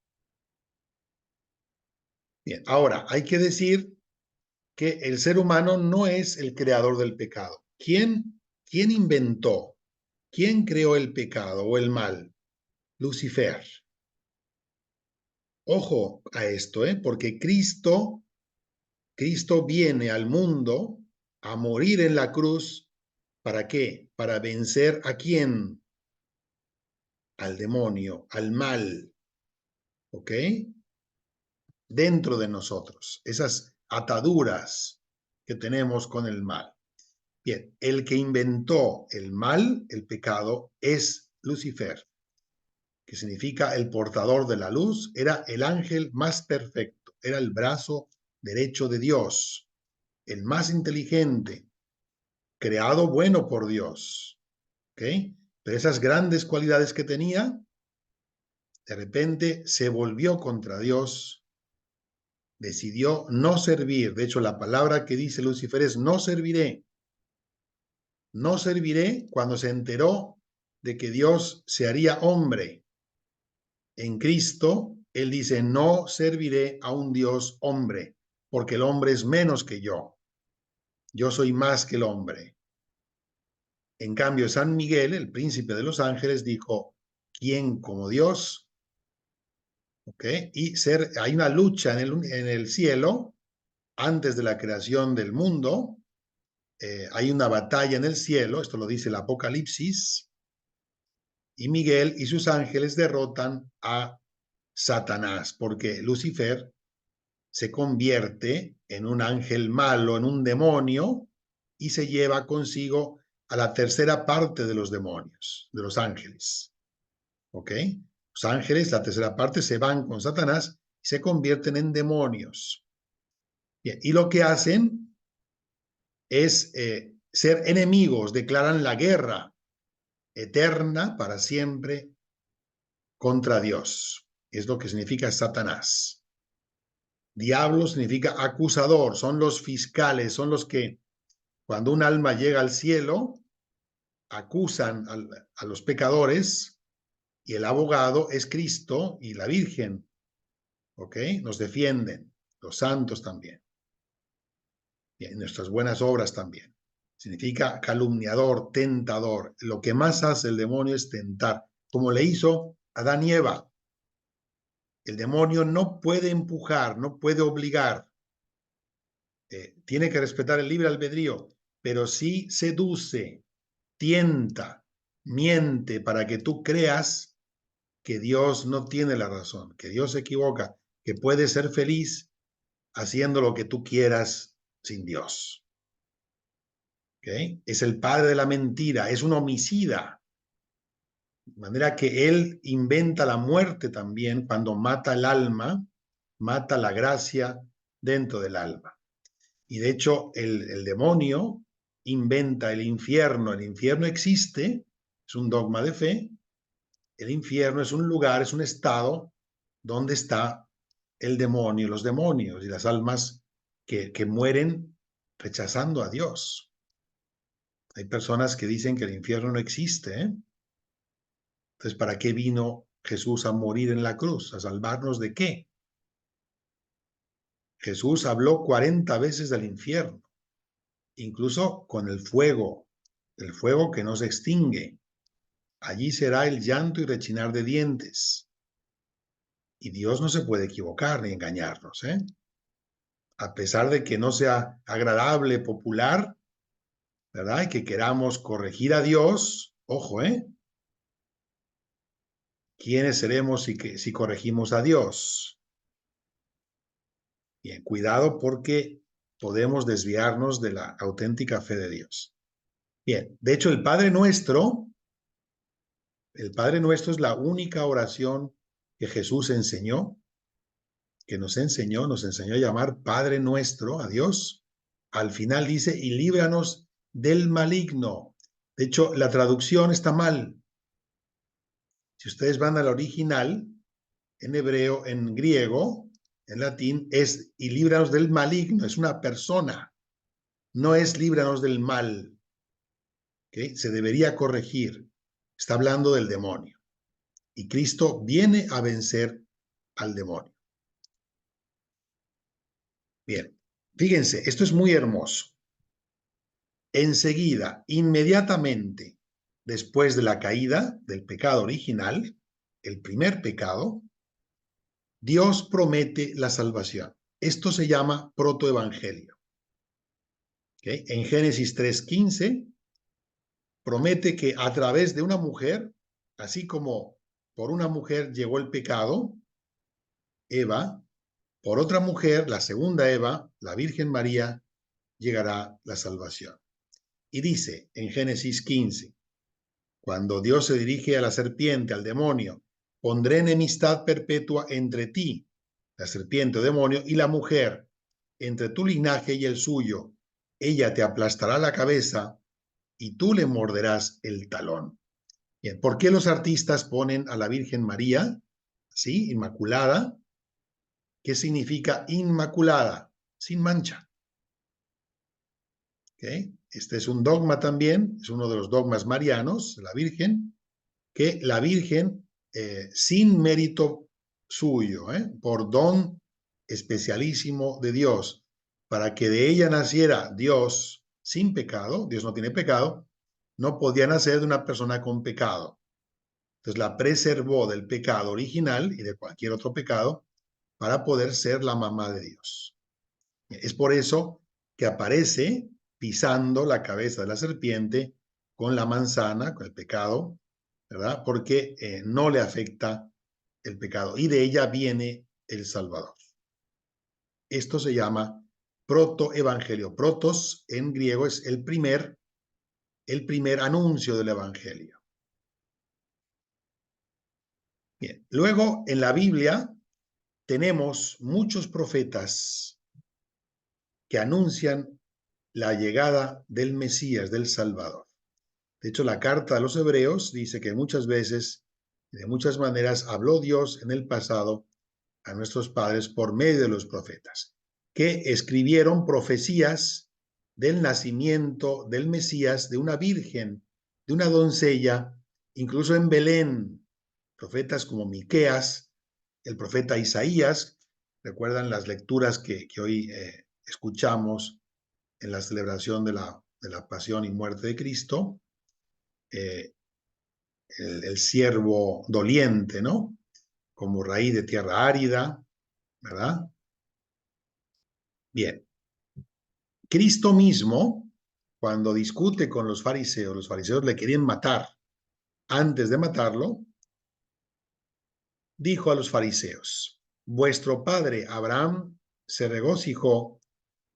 Bien, ahora hay que decir que el ser humano no es el creador del pecado. ¿Quién inventó? ¿Quién creó el pecado o el mal? Lucifer. Ojo a esto, porque Cristo viene al mundo a morir en la cruz. ¿Para qué? Para vencer ¿a quién? Al demonio, al mal. ¿Ok? Dentro de nosotros, esas ataduras que tenemos con el mal. Bien, el que inventó el mal, el pecado, es Lucifer, que significa el portador de la luz, era el ángel más perfecto, era el brazo derecho de Dios, el más inteligente, creado bueno por Dios. ¿Ok? Pero esas grandes cualidades que tenía, de repente se volvió contra Dios, decidió no servir. De hecho, la palabra que dice Lucifer es no serviré. No serviré cuando se enteró de que Dios se haría hombre. En Cristo, él dice, no serviré a un Dios hombre, porque el hombre es menos que yo. Yo soy más que el hombre. En cambio, San Miguel, el príncipe de los ángeles, dijo, ¿quién como Dios? ¿Ok? Y hay una lucha en el cielo, antes de la creación del mundo, hay una batalla en el cielo, esto lo dice el Apocalipsis, y Miguel y sus ángeles derrotan a Satanás, porque Lucifer se convierte en un ángel malo, en un demonio, y se lleva consigo a la tercera parte de los demonios, de los ángeles. ¿Ok? Los ángeles, la tercera parte, se van con Satanás y se convierten en demonios. Bien, y lo que hacen es ser enemigos, declaran la guerra eterna para siempre contra Dios. Es lo que significa Satanás. Diablo significa acusador, son los fiscales, son los que cuando un alma llega al cielo, acusan a los pecadores y el abogado es Cristo y la Virgen. ¿Ok? Nos defienden, los santos también. Y en nuestras buenas obras también. Significa calumniador, tentador. Lo que más hace el demonio es tentar, como le hizo Adán y Eva. El demonio no puede empujar, no puede obligar. Tiene que respetar el libre albedrío, pero sí seduce, tienta, miente para que tú creas que Dios no tiene la razón, que Dios se equivoca, que puedes ser feliz haciendo lo que tú quieras sin Dios. ¿Okay? Es el padre de la mentira, es un homicida. De manera que él inventa la muerte también cuando mata el alma, mata la gracia dentro del alma. Y de hecho el demonio inventa el infierno. El infierno existe, es un dogma de fe. El infierno es un lugar, es un estado donde está el demonio, los demonios y las almas que mueren rechazando a Dios. Hay personas que dicen que el infierno no existe, ¿eh? Entonces, ¿para qué vino Jesús a morir en la cruz? ¿A salvarnos de qué? Jesús habló 40 veces del infierno, incluso con el fuego que no se extingue. Allí será el llanto y rechinar de dientes. Y Dios no se puede equivocar ni engañarnos, ¿eh? A pesar de que no sea agradable, popular, ¿verdad? Y que queramos corregir a Dios, ojo, ¿eh? ¿Quiénes seremos si corregimos a Dios? Bien, cuidado porque podemos desviarnos de la auténtica fe de Dios. Bien, de hecho el Padre Nuestro es la única oración que Jesús enseñó, nos enseñó a llamar Padre Nuestro a Dios. Al final dice, y líbranos del maligno. De hecho, la traducción está mal. Si ustedes van al original, en hebreo, en griego, en latín, es y líbranos del maligno, es una persona, no es líbranos del mal. ¿Okay? Se debería corregir. Está hablando del demonio. Y Cristo viene a vencer al demonio. Bien, Fíjense, esto es muy hermoso. Enseguida, inmediatamente, después de la caída del pecado original, el primer pecado, Dios promete la salvación. Esto se llama protoevangelio. ¿Okay? En Génesis 3:15 promete que a través de una mujer, así como por una mujer llegó el pecado, Eva, por otra mujer, la segunda Eva, la Virgen María, llegará la salvación. Y dice en Génesis 15, cuando Dios se dirige a la serpiente, al demonio, pondré enemistad perpetua entre ti, la serpiente o demonio, y la mujer, entre tu linaje y el suyo. Ella te aplastará la cabeza y tú le morderás el talón. Bien, ¿por qué los artistas ponen a la Virgen María, ¿sí? Inmaculada? ¿Qué significa inmaculada? Sin mancha. ¿Okay? Este es un dogma también, es uno de los dogmas marianos, la Virgen, que la Virgen, sin mérito suyo, por don especialísimo de Dios, para que de ella naciera Dios sin pecado, Dios no tiene pecado, no podía nacer de una persona con pecado. Entonces la preservó del pecado original y de cualquier otro pecado para poder ser la mamá de Dios. Es por eso que aparece pisando la cabeza de la serpiente con la manzana, con el pecado, ¿verdad? Porque no le afecta el pecado y de ella viene el Salvador. Esto se llama protoevangelio. Protos en griego es el primer anuncio del evangelio. Bien, luego en la Biblia tenemos muchos profetas que anuncian la llegada del Mesías, del Salvador. De hecho, la carta a los Hebreos dice que muchas veces, de muchas maneras, habló Dios en el pasado a nuestros padres por medio de los profetas, que escribieron profecías del nacimiento del Mesías, de una virgen, de una doncella, incluso en Belén, profetas como Miqueas, el profeta Isaías. ¿Recuerdan las lecturas que hoy escuchamos en la celebración de la pasión y muerte de Cristo? El siervo doliente, ¿no? Como raíz de tierra árida, ¿verdad? Bien. Cristo mismo, cuando discute con los fariseos le querían matar. Antes de matarlo, dijo a los fariseos: vuestro padre Abraham se regocijó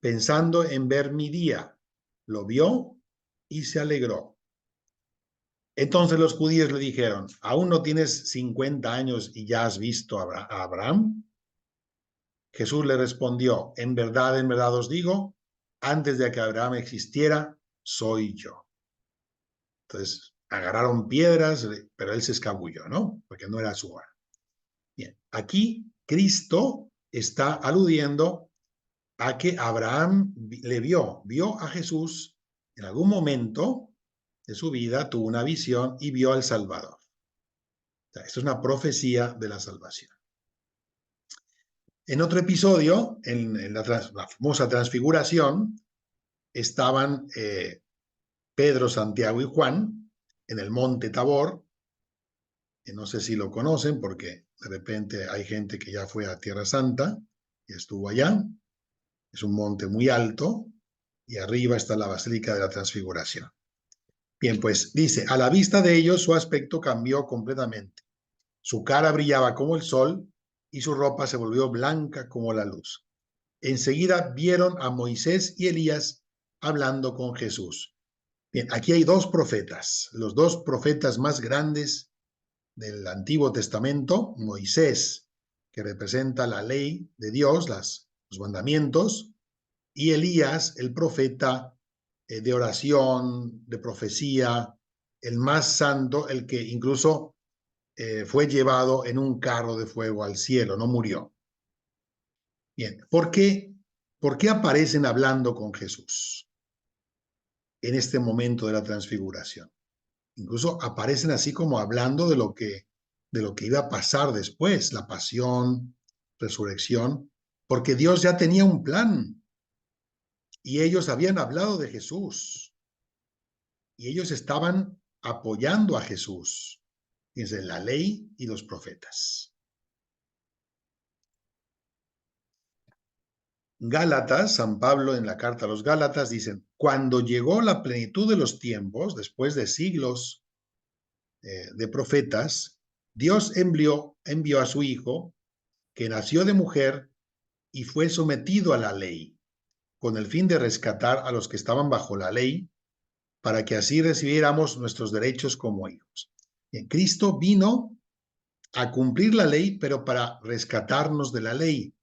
pensando en ver mi día. Lo vio y se alegró. Entonces los judíos le dijeron: ¿aún no tienes 50 años y ya has visto a Abraham? Jesús le respondió: en verdad os digo, antes de que Abraham existiera, soy yo. Entonces agarraron piedras, pero él se escabulló, ¿no? Porque no era su hora. Bien, aquí Cristo está aludiendo a que Abraham vio a Jesús en algún momento de su vida, tuvo una visión y vio al Salvador. O sea, esto es una profecía de la salvación. En otro episodio, en la famosa transfiguración, estaban Pedro, Santiago y Juan en el monte Tabor. No sé si lo conocen porque de repente hay gente que ya fue a Tierra Santa y estuvo allá. Es un monte muy alto y arriba está la Basílica de la Transfiguración. Bien, pues dice: a la vista de ellos su aspecto cambió completamente. Su cara brillaba como el sol y su ropa se volvió blanca como la luz. Enseguida vieron a Moisés y Elías hablando con Jesús. Bien, aquí hay dos profetas, los dos profetas más grandes del Antiguo Testamento: Moisés, que representa la ley de Dios, los mandamientos, y Elías, el profeta de oración, de profecía, el más santo, el que incluso fue llevado en un carro de fuego al cielo, no murió. Bien, ¿por qué aparecen hablando con Jesús en este momento de la transfiguración? Incluso aparecen así como hablando de lo que iba a pasar después, la pasión, resurrección, porque Dios ya tenía un plan. Y ellos habían hablado de Jesús. Y ellos estaban apoyando a Jesús. Fíjense, la ley y los profetas. Gálatas, San Pablo en la carta a los Gálatas dicen, cuando llegó la plenitud de los tiempos, después de siglos de profetas, Dios envió a su Hijo, que nació de mujer y fue sometido a la ley, con el fin de rescatar a los que estaban bajo la ley, para que así recibiéramos nuestros derechos como hijos. Bien, Cristo vino a cumplir la ley, pero para rescatarnos de la ley,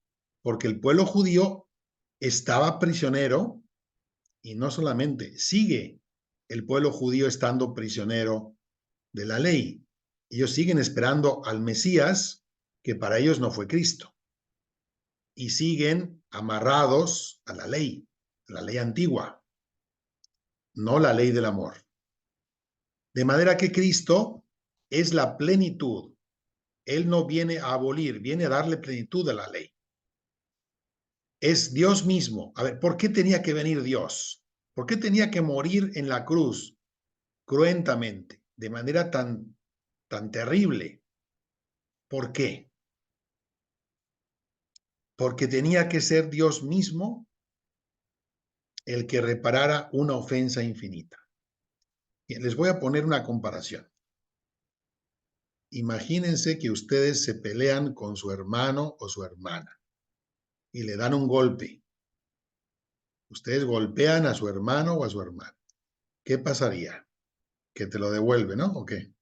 porque el pueblo judío estaba prisionero, y no solamente, sigue el pueblo judío estando prisionero de la ley. Ellos siguen esperando al Mesías, que para ellos no fue Cristo, y siguen amarrados a la ley antigua, no la ley del amor. De manera que Cristo es la plenitud. Él no viene a abolir, viene a darle plenitud a la ley. Es Dios mismo. A ver, ¿por qué tenía que venir Dios? ¿Por qué tenía que morir en la cruz cruentamente, de manera tan terrible? ¿Por qué? Porque tenía que ser Dios mismo el que reparara una ofensa infinita. Bien, les voy a poner una comparación. Imagínense que ustedes se pelean con su hermano o su hermana y le dan un golpe. Ustedes golpean a su hermano o a su hermana. ¿Qué pasaría? Que te lo devuelve, ¿no? ¿O qué?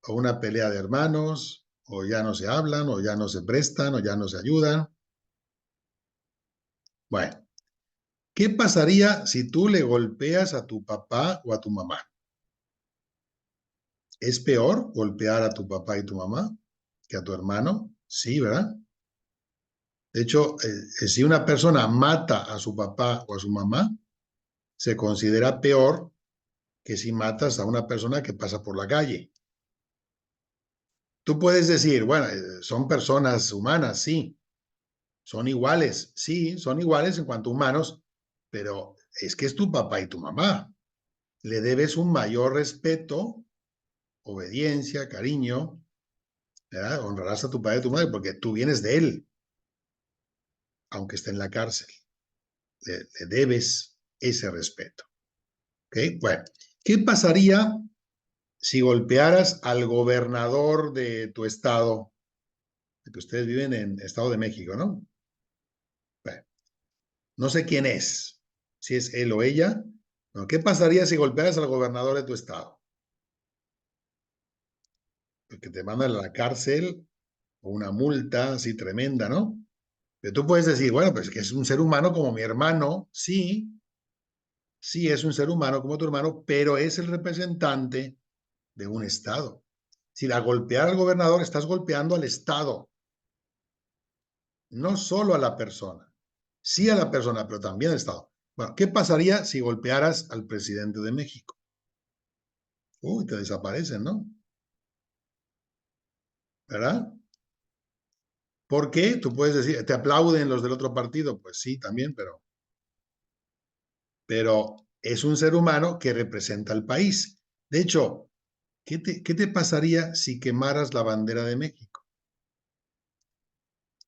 O una pelea de hermanos, o ya no se hablan, o ya no se prestan, o ya no se ayudan. Bueno, ¿qué pasaría si tú le golpeas a tu papá o a tu mamá? ¿Es peor golpear a tu papá y tu mamá que a tu hermano? Sí, ¿verdad? De hecho, si una persona mata a su papá o a su mamá, se considera peor que si matas a una persona que pasa por la calle. Tú puedes decir, bueno, son personas humanas, sí. Son iguales, sí, son iguales en cuanto a humanos, pero es que es tu papá y tu mamá. Le debes un mayor respeto, obediencia, cariño, ¿verdad? Honrarás a tu padre y a tu madre porque tú vienes de él, aunque esté en la cárcel. Le debes ese respeto. ¿Ok? Bueno, ¿qué pasaría si golpearas al gobernador de tu estado? Que ustedes viven en Estado de México, ¿no? Bueno, no sé quién es, si es él o ella. Bueno, ¿qué pasaría si golpearas al gobernador de tu estado? Porque te mandan a la cárcel o una multa así tremenda, ¿no? Pero tú puedes decir, bueno, pues que es un ser humano como mi hermano, sí, sí es un ser humano como tu hermano, pero es el representante de un estado. Si la golpear al gobernador, estás golpeando al estado, no solo a la persona, sí a la persona, pero también al estado. Bueno, ¿qué pasaría si golpearas al presidente de México? Uy, te desaparecen, ¿no? ¿Verdad? ¿Por qué? Tú puedes decir, ¿te aplauden los del otro partido? Pues sí, también, pero es un ser humano que representa al país. De hecho, ¿qué te pasaría si quemaras la bandera de México?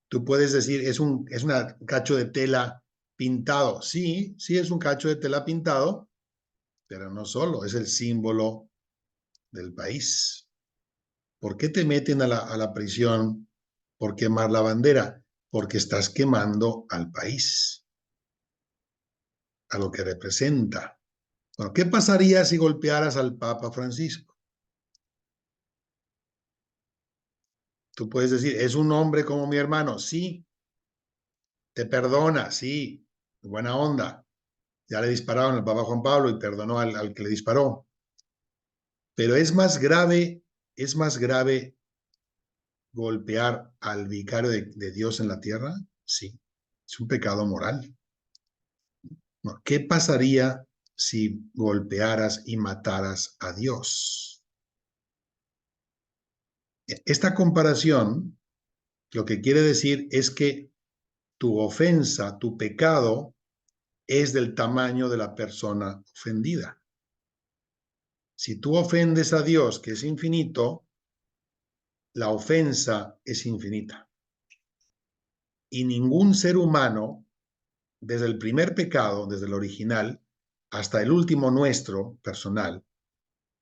Tú puedes decir, es un cacho de tela pintado. Sí, sí es un cacho de tela pintado, pero no solo, es el símbolo del país. ¿Por qué te meten a la prisión por quemar la bandera? Porque estás quemando al país, a lo que representa. Bueno, ¿qué pasaría si golpearas al Papa Francisco? Tú puedes decir, es un hombre como mi hermano. Sí, te perdona, sí, buena onda. Ya le dispararon al Papa Juan Pablo y perdonó al que le disparó. Pero es más grave golpear al vicario de Dios en la tierra. Sí, es un pecado moral. ¿Qué pasaría si golpearas y mataras a Dios? Esta comparación lo que quiere decir es que tu ofensa, tu pecado, es del tamaño de la persona ofendida. Si tú ofendes a Dios, que es infinito, la ofensa es infinita. Y ningún ser humano, desde el primer pecado, desde el original, hasta el último nuestro, personal,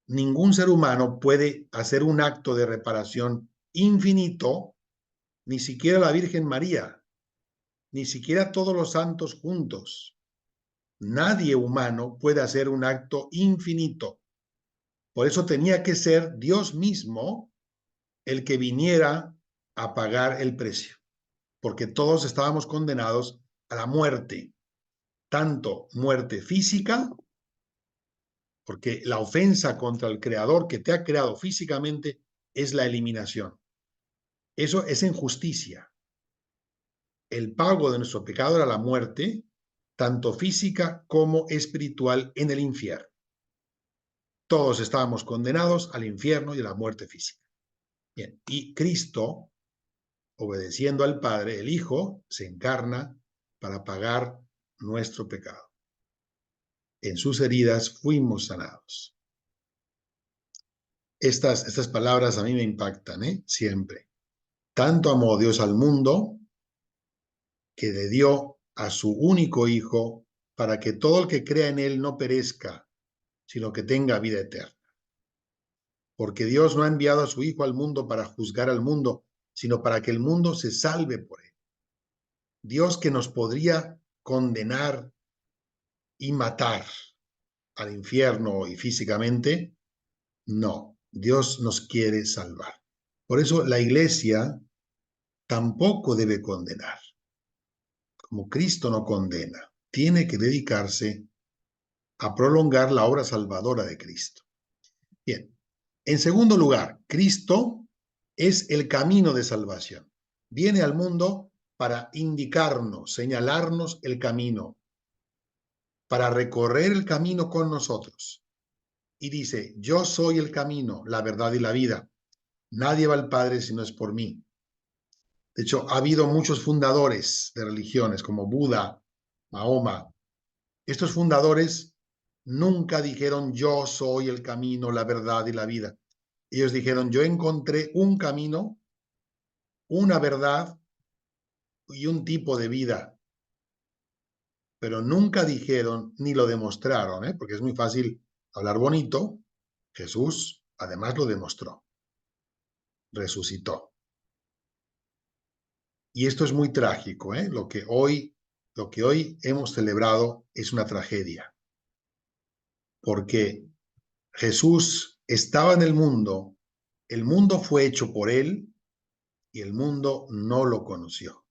ningún ser humano puede hacer un acto de reparación infinito, ni siquiera la Virgen María, ni siquiera todos los santos juntos. Nadie humano puede hacer un acto infinito. Por eso tenía que ser Dios mismo el que viniera a pagar el precio, porque todos estábamos condenados a la muerte, tanto muerte física, porque la ofensa contra el Creador que te ha creado físicamente es la eliminación. Eso es injusticia. El pago de nuestro pecado era la muerte, tanto física como espiritual, en el infierno. Todos estábamos condenados al infierno y a la muerte física. Bien, y Cristo, obedeciendo al Padre, el Hijo, se encarna para pagar nuestro pecado. En sus heridas fuimos sanados. Estas palabras a mí me impactan, siempre. Tanto amó Dios al mundo que le dio a su único Hijo para que todo el que crea en él no perezca, sino que tenga vida eterna. Porque Dios no ha enviado a su Hijo al mundo para juzgar al mundo, sino para que el mundo se salve por él. Dios, que nos podría condenar y matar al infierno y físicamente, no, Dios nos quiere salvar. Por eso la Iglesia tampoco debe condenar. Como Cristo no condena, tiene que dedicarse a prolongar la obra salvadora de Cristo. Bien, en segundo lugar, Cristo es el camino de salvación. Viene al mundo para indicarnos, señalarnos el camino, para recorrer el camino con nosotros. Y dice, yo soy el camino, la verdad y la vida. Nadie va al Padre si no es por mí. De hecho, ha habido muchos fundadores de religiones como Buda, Mahoma. Estos fundadores nunca dijeron yo soy el camino, la verdad y la vida. Ellos dijeron yo encontré un camino, una verdad y un tipo de vida. Pero nunca dijeron ni lo demostraron, porque es muy fácil hablar bonito. Jesús además lo demostró. Resucitó. Y esto es muy trágico, Lo que hoy hemos celebrado es una tragedia. Porque Jesús estaba en el mundo fue hecho por él y el mundo no lo conoció.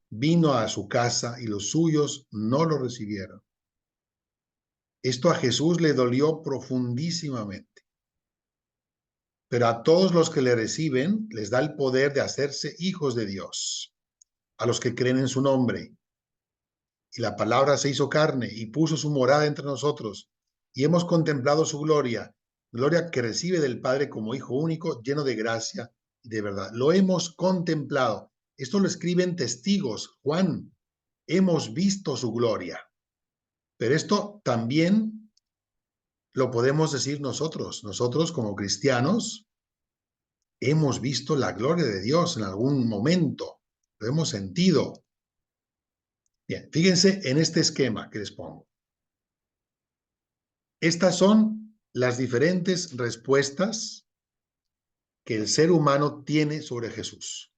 Vino a su casa y los suyos no lo recibieron. Esto a Jesús le dolió profundísimamente. Pero a todos los que le reciben les da el poder de hacerse hijos de Dios, a los que creen en su nombre. Y la palabra se hizo carne y puso su morada entre nosotros, y hemos contemplado su gloria, gloria que recibe del Padre como Hijo único, lleno de gracia y de verdad. Lo hemos contemplado. Esto lo escriben testigos. Juan, hemos visto su gloria. Pero esto también lo podemos decir nosotros. Nosotros como cristianos hemos visto la gloria de Dios en algún momento. Lo hemos sentido. Bien, fíjense en este esquema que les pongo. Estas son las diferentes respuestas que el ser humano tiene sobre Jesús.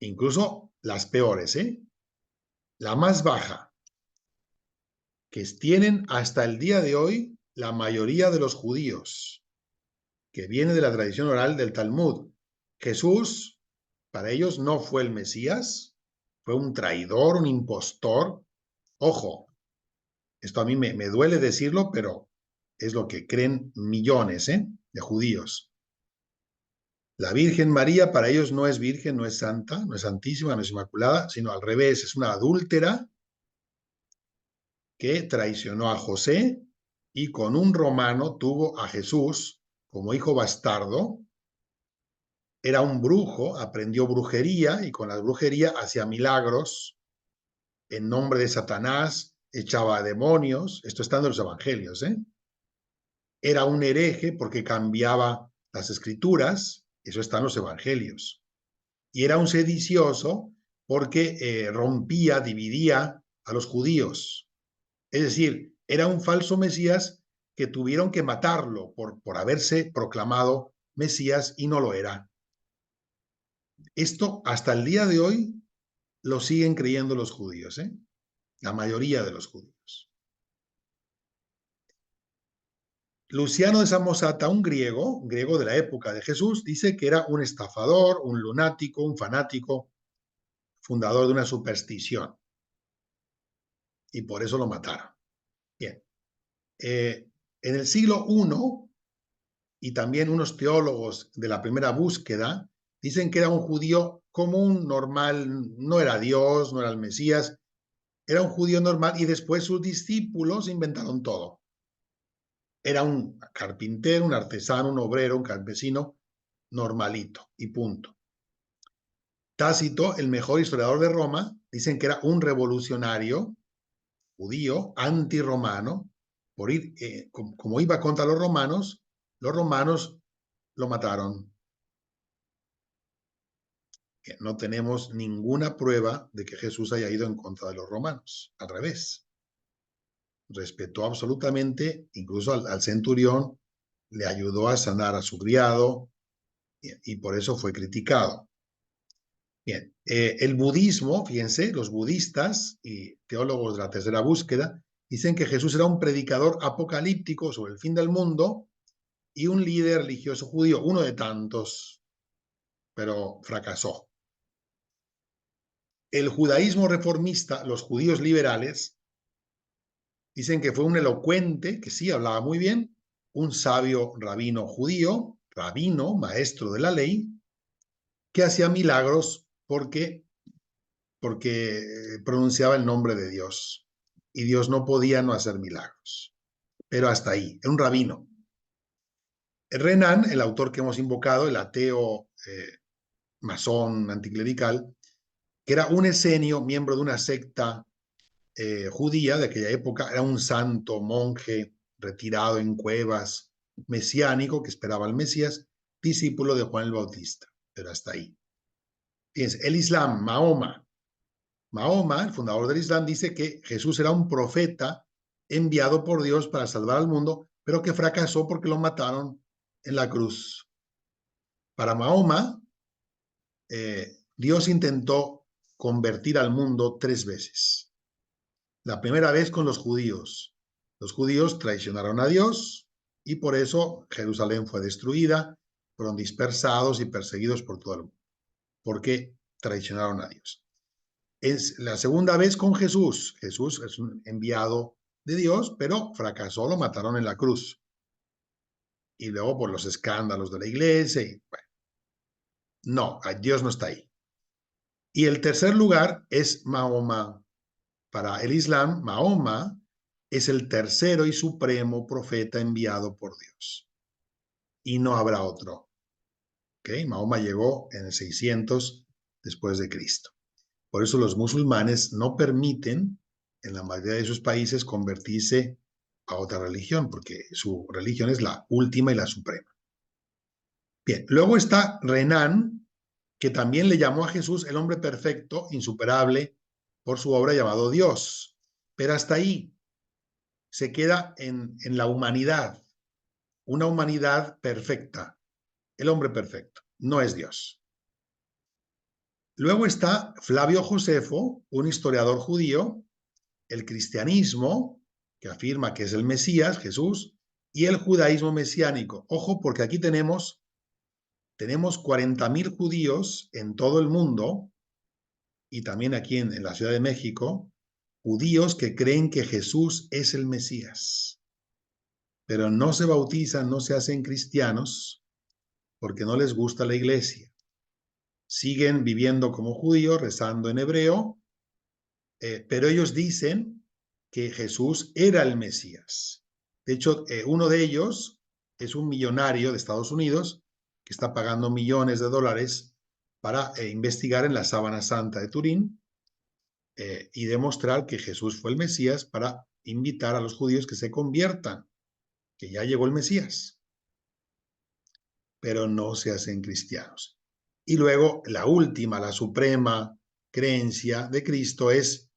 Incluso las peores, La más baja, que tienen hasta el día de hoy la mayoría de los judíos, que viene de la tradición oral del Talmud. Jesús, para ellos, no fue el Mesías, fue un traidor, un impostor. Ojo, esto a mí me duele decirlo, pero es lo que creen millones, de judíos. La Virgen María para ellos no es virgen, no es santa, no es santísima, no es inmaculada, sino al revés, es una adúltera que traicionó a José y con un romano tuvo a Jesús como hijo bastardo. Era un brujo, aprendió brujería y con la brujería hacía milagros. en nombre de Satanás echaba demonios, esto está en los evangelios, ¿eh? Era un hereje porque cambiaba las escrituras, eso está en los evangelios. Y era un sedicioso porque rompía, dividía a los judíos. Es decir, era un falso Mesías que tuvieron que matarlo por haberse proclamado Mesías y no lo era. Esto hasta el día de hoy lo siguen creyendo los judíos, ¿eh? La mayoría de los judíos. Luciano de Samosata, un griego de la época de Jesús, dice que era un estafador, un lunático, un fanático, fundador de una superstición. Y por eso lo mataron. Bien. En el siglo I, y también unos teólogos de la primera búsqueda, dicen que era un judío común, normal, no era Dios, no era el Mesías, era un judío normal y después sus discípulos inventaron todo. Era un carpintero, un artesano, un obrero, un campesino normalito y punto. Tácito, el mejor historiador de Roma, dicen que era un revolucionario judío, antirromano, por ir, como iba contra los romanos lo mataron. No tenemos ninguna prueba de que Jesús haya ido en contra de los romanos, al revés. Respetó absolutamente, incluso al centurión, le ayudó a sanar a su criado y por eso fue criticado. Bien, el budismo, fíjense, los budistas y teólogos de la tercera búsqueda dicen que Jesús era un predicador apocalíptico sobre el fin del mundo y un líder religioso judío, uno de tantos, pero fracasó. El judaísmo reformista, los judíos liberales, dicen que fue un elocuente, que sí, hablaba muy bien, un sabio rabino judío, rabino, maestro de la ley, que hacía milagros porque pronunciaba el nombre de Dios. Y Dios no podía no hacer milagros. Pero hasta ahí, era un rabino. Renan, el autor que hemos invocado, el ateo masón anticlerical, que era un esenio, miembro de una secta judía de aquella época, era un santo monje retirado en cuevas, mesiánico, que esperaba al Mesías, discípulo de Juan el Bautista, pero hasta ahí. Fíjense, el Islam, Mahoma, el fundador del Islam, dice que Jesús era un profeta enviado por Dios para salvar al mundo, pero que fracasó porque lo mataron en la cruz. Para Mahoma, Dios intentó convertir al mundo 3 veces. La primera vez con los judíos. Los judíos traicionaron a Dios y por eso Jerusalén fue destruida, fueron dispersados y perseguidos por todo el mundo, porque traicionaron a Dios. Es la segunda vez con Jesús. Jesús es un enviado de Dios, pero fracasó, lo mataron en la cruz. Y luego por los escándalos de la iglesia. Y, bueno, no, Dios no está ahí. Y el tercer lugar es Mahoma. Para el Islam, Mahoma es el tercero y supremo profeta enviado por Dios. Y no habrá otro. ¿Okay? Mahoma llegó en el 600 después de Cristo. Por eso los musulmanes no permiten en la mayoría de sus países convertirse a otra religión, porque su religión es la última y la suprema. Bien, luego está Renan, que también le llamó a Jesús el hombre perfecto, insuperable, por su obra llamado Dios. Pero hasta ahí se queda en la humanidad, una humanidad perfecta. El hombre perfecto, no es Dios. Luego está Flavio Josefo, un historiador judío, el cristianismo, que afirma que es el Mesías, Jesús, y el judaísmo mesiánico. Ojo, porque aquí tenemos 40.000 judíos en todo el mundo, y también aquí en la Ciudad de México, judíos que creen que Jesús es el Mesías, pero no se bautizan, no se hacen cristianos, porque no les gusta la iglesia. Siguen viviendo como judíos, rezando en hebreo, pero ellos dicen que Jesús era el Mesías. De hecho, uno de ellos es un millonario de Estados Unidos que está pagando millones de dólares para investigar en la Sábana Santa de Turín y demostrar que Jesús fue el Mesías para invitar a los judíos que se conviertan, que ya llegó el Mesías, pero no se hacen cristianos. Y luego la última, la suprema creencia de Cristo es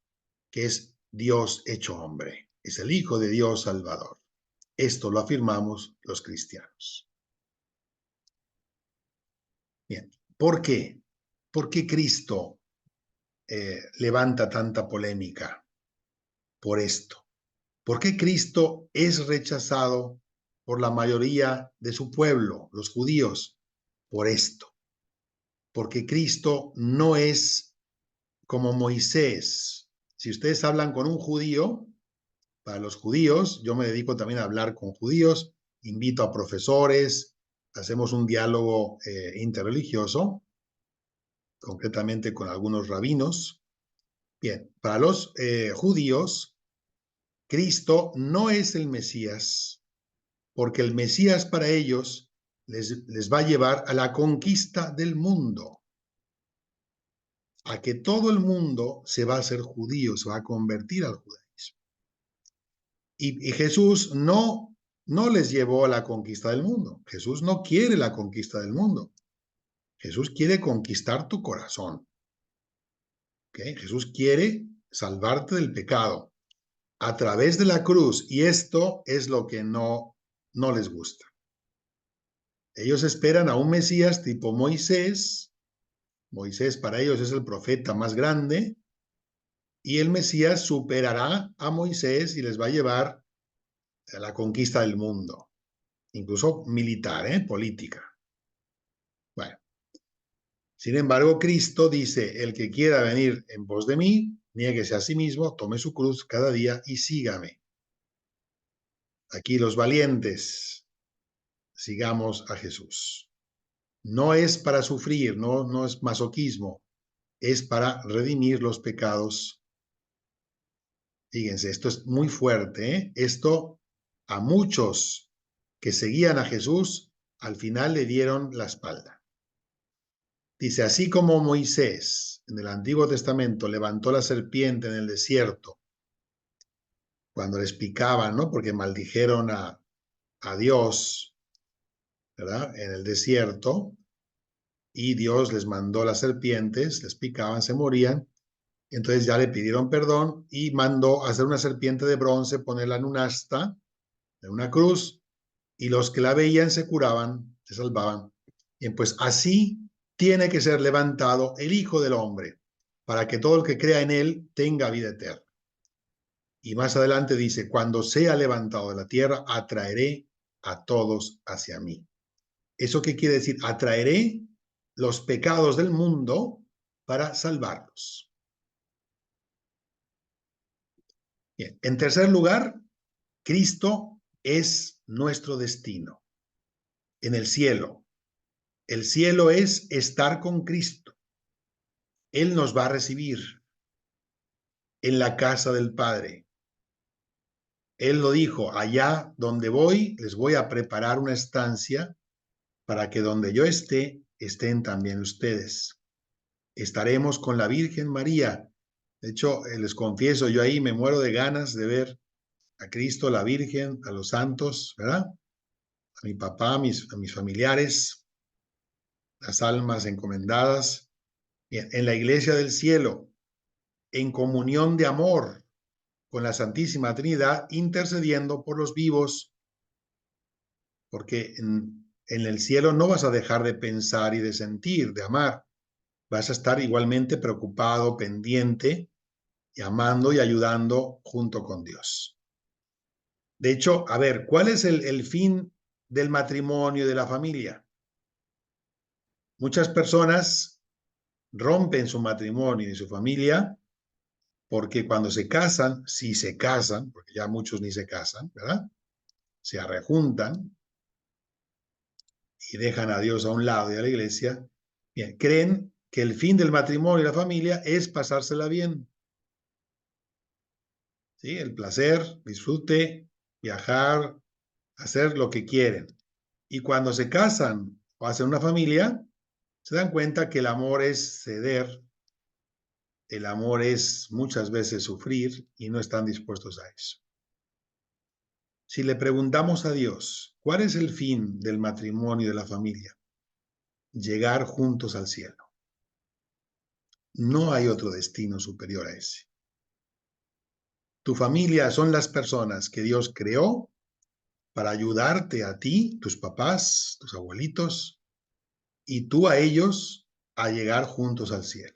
que es Dios hecho hombre, es el Hijo de Dios Salvador. Esto lo afirmamos los cristianos. Bien, ¿por qué? ¿Por qué Cristo levanta tanta polémica por esto? ¿Por qué Cristo es rechazado por la mayoría de su pueblo, los judíos? Por esto. Porque Cristo no es como Moisés. Si ustedes hablan con un judío, para los judíos, yo me dedico también a hablar con judíos, invito a profesores, hacemos un diálogo interreligioso, concretamente con algunos rabinos. Bien, para los judíos, Cristo no es el Mesías, porque el Mesías para ellos les va a llevar a la conquista del mundo, a que todo el mundo se va a hacer judío, se va a convertir al judaísmo. Y Jesús no les llevó a la conquista del mundo. Jesús no quiere la conquista del mundo. Jesús quiere conquistar tu corazón. ¿Okay? Jesús quiere salvarte del pecado a través de la cruz, y esto es lo que no les gusta. Ellos esperan a un Mesías tipo Moisés. Moisés para ellos es el profeta más grande, y el Mesías superará a Moisés y les va a llevar a la conquista del mundo, incluso militar, política. Bueno, sin embargo, Cristo dice: el que quiera venir en pos de mí, niéguese a sí mismo, tome su cruz cada día y sígame. Aquí los valientes, sigamos a Jesús. No es para sufrir, no es masoquismo, es para redimir los pecados. Fíjense, esto es muy fuerte, ¿eh? Esto a muchos que seguían a Jesús, al final le dieron la espalda. Dice: así como Moisés en el Antiguo Testamento levantó la serpiente en el desierto, cuando les picaban, ¿no? Porque maldijeron a Dios, ¿verdad? En el desierto, y Dios les mandó las serpientes, les picaban, se morían. Entonces ya le pidieron perdón y mandó hacer una serpiente de bronce, ponerla en un asta, en una cruz, y los que la veían se curaban, se salvaban. Bien, pues así tiene que ser levantado el Hijo del Hombre, para que todo el que crea en él tenga vida eterna. Y más adelante dice: cuando sea levantado de la tierra, atraeré a todos hacia mí. ¿Eso qué quiere decir? Atraeré los pecados del mundo para salvarlos. Bien. En tercer lugar, Cristo es nuestro destino en el cielo. El cielo es estar con Cristo. Él nos va a recibir en la casa del Padre. Él lo dijo: allá donde voy, les voy a preparar una estancia para que donde yo esté, estén también ustedes. Estaremos con la Virgen María. De hecho, les confieso, yo ahí me muero de ganas de ver a Cristo, la Virgen, a los santos, ¿verdad? A mi papá, a mis familiares, las almas encomendadas, en la iglesia del cielo, en comunión de amor con la Santísima Trinidad, intercediendo por los vivos, porque en el cielo no vas a dejar de pensar y de sentir, de amar. Vas a estar igualmente preocupado, pendiente, y amando y ayudando junto con Dios. De hecho, a ver, ¿cuál es el fin del matrimonio y de la familia? Muchas personas rompen su matrimonio y su familia porque cuando se casan, si se casan, porque ya muchos ni se casan, ¿verdad? Se arrejuntan y dejan a Dios a un lado y a la iglesia. Bien, creen que el fin del matrimonio y la familia es pasársela bien. ¿Sí? El placer, disfrute, viajar, hacer lo que quieren. Y cuando se casan o hacen una familia, se dan cuenta que el amor es ceder, el amor es muchas veces sufrir y no están dispuestos a eso. Si le preguntamos a Dios, ¿cuál es el fin del matrimonio y de la familia? Llegar juntos al cielo. No hay otro destino superior a ese. Tu familia son las personas que Dios creó para ayudarte a ti, tus papás, tus abuelitos, y tú a ellos a llegar juntos al cielo.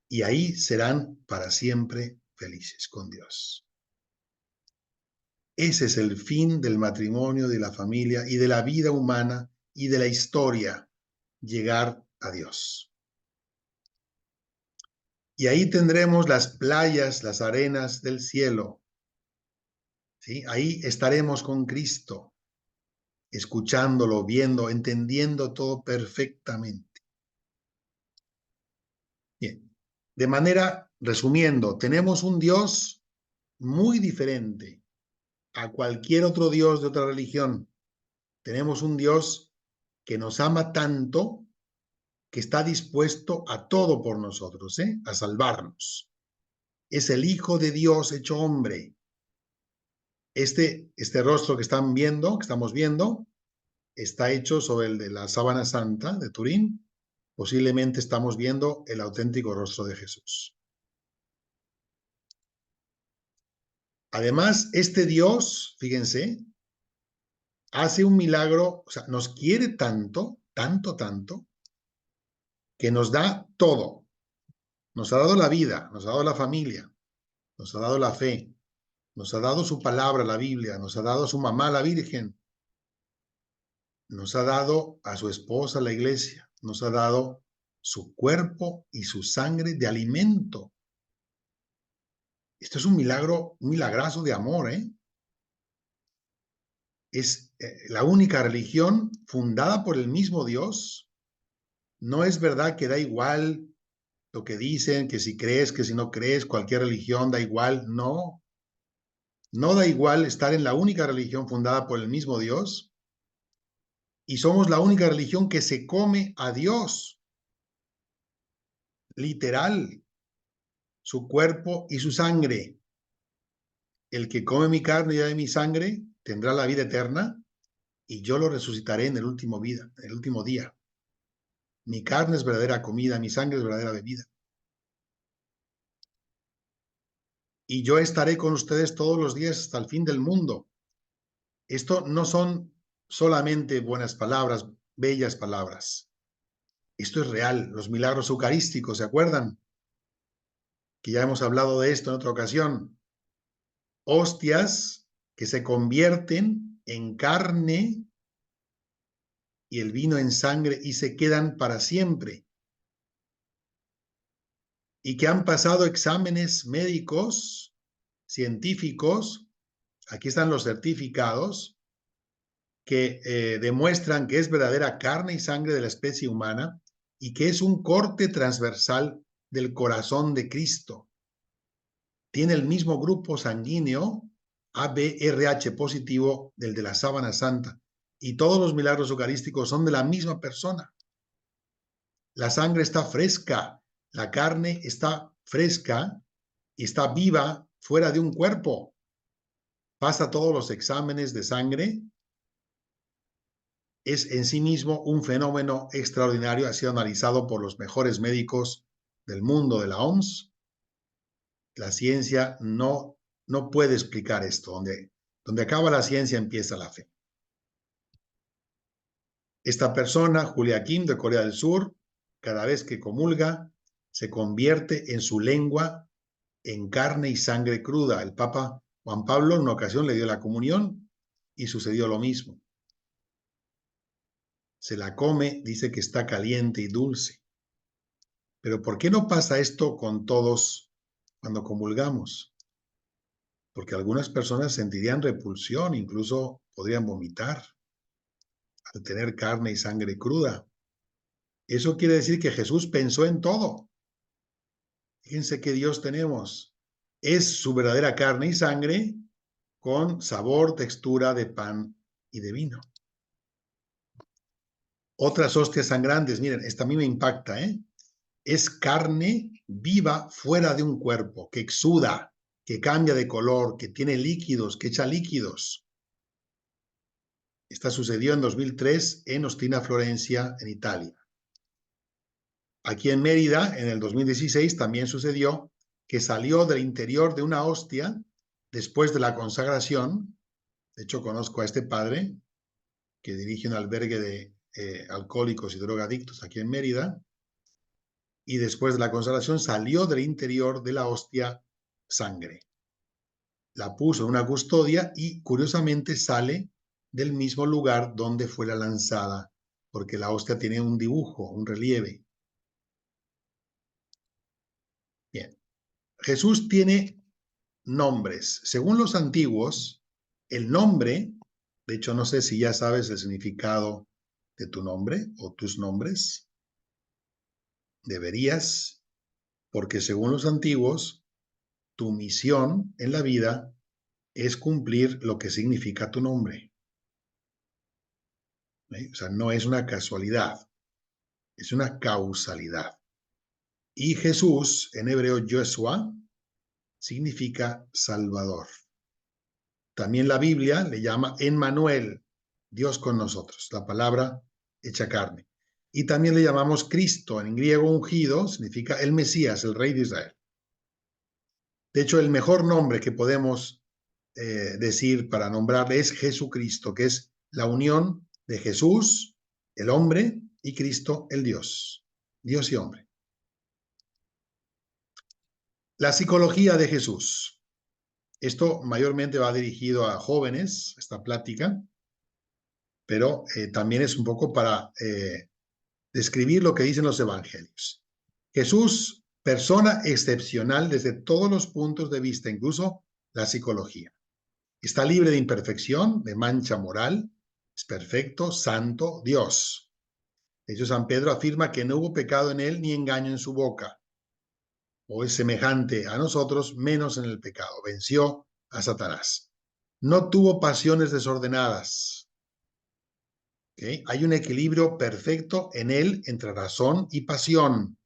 Y ahí serán para siempre felices con Dios. Ese es el fin del matrimonio, de la familia y de la vida humana y de la historia, llegar a Dios. Y ahí tendremos las playas, las arenas del cielo. ¿Sí? Ahí estaremos con Cristo, escuchándolo, viendo, entendiendo todo perfectamente. Bien, de manera, resumiendo, tenemos un Dios muy diferente a cualquier otro Dios de otra religión. Tenemos un Dios que nos ama tanto que está dispuesto a todo por nosotros, a salvarnos. Es el Hijo de Dios hecho hombre. Este rostro que estamos viendo, está hecho sobre el de la sábana santa de Turín. Posiblemente estamos viendo el auténtico rostro de Jesús. Además, este Dios, fíjense, hace un milagro, o sea, nos quiere tanto, tanto, tanto, que nos da todo. Nos ha dado la vida, nos ha dado la familia, nos ha dado la fe, nos ha dado su palabra, la Biblia, nos ha dado a su mamá, la Virgen, nos ha dado a su esposa, la Iglesia, nos ha dado su cuerpo y su sangre de alimento. Esto es un milagro, un milagrazo de amor, Es la única religión fundada por el mismo Dios. No es verdad que da igual lo que dicen, que si crees, que si no crees, cualquier religión da igual. No. No da igual estar en la única religión fundada por el mismo Dios. Y somos la única religión que se come a Dios. Literal. Su cuerpo y su sangre. El que come mi carne y bebe mi sangre tendrá la vida eterna y yo lo resucitaré en el último día. Mi carne es verdadera comida, mi sangre es verdadera bebida. Y yo estaré con ustedes todos los días hasta el fin del mundo. Esto no son solamente buenas palabras, bellas palabras. Esto es real. Los milagros eucarísticos, ¿se acuerdan? Que ya hemos hablado de esto en otra ocasión. Hostias que se convierten en carne y el vino en sangre y se quedan para siempre. Y que han pasado exámenes médicos, científicos, aquí están los certificados, que demuestran que es verdadera carne y sangre de la especie humana y que es un corte transversal del corazón de Cristo. Tiene el mismo grupo sanguíneo, ABRH positivo, del de la sábana santa. Y todos los milagros eucarísticos son de la misma persona. La sangre está fresca, la carne está fresca y está viva fuera de un cuerpo. Pasa todos los exámenes de sangre. Es en sí mismo un fenómeno extraordinario. Ha sido analizado por los mejores médicos del mundo, de la OMS. La ciencia no puede explicar esto. Donde acaba la ciencia, empieza la fe. Esta persona, Julia Kim, de Corea del Sur, cada vez que comulga, se convierte en su lengua en carne y sangre cruda. El Papa Juan Pablo en una ocasión le dio la comunión y sucedió lo mismo. Se la come, dice que está caliente y dulce. Pero ¿por qué no pasa esto con todos cuando comulgamos? Porque algunas personas sentirían repulsión, incluso podrían vomitar al tener carne y sangre cruda. Eso quiere decir que Jesús pensó en todo. Fíjense qué Dios tenemos. Es su verdadera carne y sangre con sabor, textura de pan y de vino. Otras hostias sangrantes, miren, esta a mí me impacta, Es carne viva fuera de un cuerpo, que exuda, que cambia de color, que tiene líquidos, que echa líquidos. Esta sucedió en 2003 en Ostina, Florencia, en Italia. Aquí en Mérida, en el 2016, también sucedió que salió del interior de una hostia después de la consagración. De hecho, conozco a este padre que dirige un albergue de alcohólicos y drogadictos aquí en Mérida. Y después de la consagración salió del interior de la hostia sangre. La puso en una custodia y curiosamente sale del mismo lugar donde fue la lanzada, porque la hostia tiene un dibujo, un relieve. Bien. Jesús tiene nombres. Según los antiguos, el nombre, de hecho no sé si ya sabes el significado de tu nombre o tus nombres, deberías, porque según los antiguos, tu misión en la vida es cumplir lo que significa tu nombre. O sea, no es una casualidad, es una causalidad. Y Jesús, en hebreo Yeshua, significa Salvador. También la Biblia le llama Emmanuel, Dios con nosotros, la palabra hecha carne. Y también le llamamos Cristo, en griego ungido, significa el Mesías, el Rey de Israel. De hecho, el mejor nombre que podemos decir para nombrarle es Jesucristo, que es la unión de Jesús, el hombre, y Cristo, el Dios. Dios y hombre. La psicología de Jesús. Esto mayormente va dirigido a jóvenes, esta plática, pero también es un poco para describir lo que dicen los evangelios. Jesús, persona excepcional desde todos los puntos de vista, incluso la psicología. Está libre de imperfección, de mancha moral, es perfecto, santo, Dios. De hecho, San Pedro afirma que no hubo pecado en él ni engaño en su boca. O es semejante a nosotros, menos en el pecado. Venció a Satanás. No tuvo pasiones desordenadas. ¿Okay? Hay un equilibrio perfecto en él entre razón y pasión.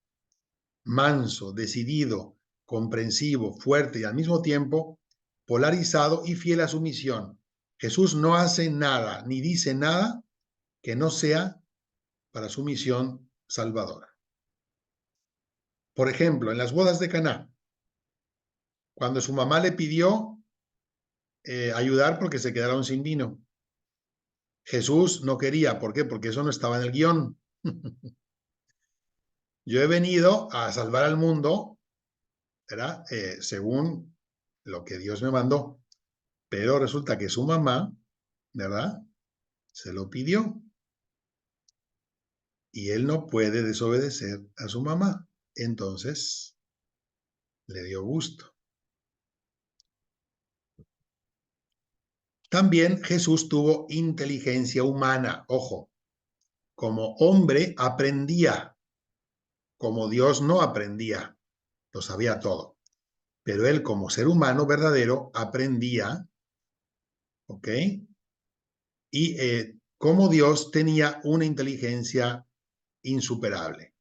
Manso, decidido, comprensivo, fuerte y al mismo tiempo polarizado y fiel a su misión. Jesús no hace nada ni dice nada que no sea para su misión salvadora. Por ejemplo, en las bodas de Caná, cuando su mamá le pidió ayudar porque se quedaron sin vino, Jesús no quería. ¿Por qué? Porque eso no estaba en el guión. Yo he venido a salvar al mundo, ¿verdad? Según lo que Dios me mandó. Pero resulta que su mamá, ¿verdad? Se lo pidió. Y él no puede desobedecer a su mamá. Entonces, le dio gusto. También Jesús tuvo inteligencia humana. Ojo, como hombre aprendía, como Dios no aprendía, lo sabía todo. Pero él como ser humano verdadero aprendía, ¿ok? Y como Dios tenía una inteligencia insuperable.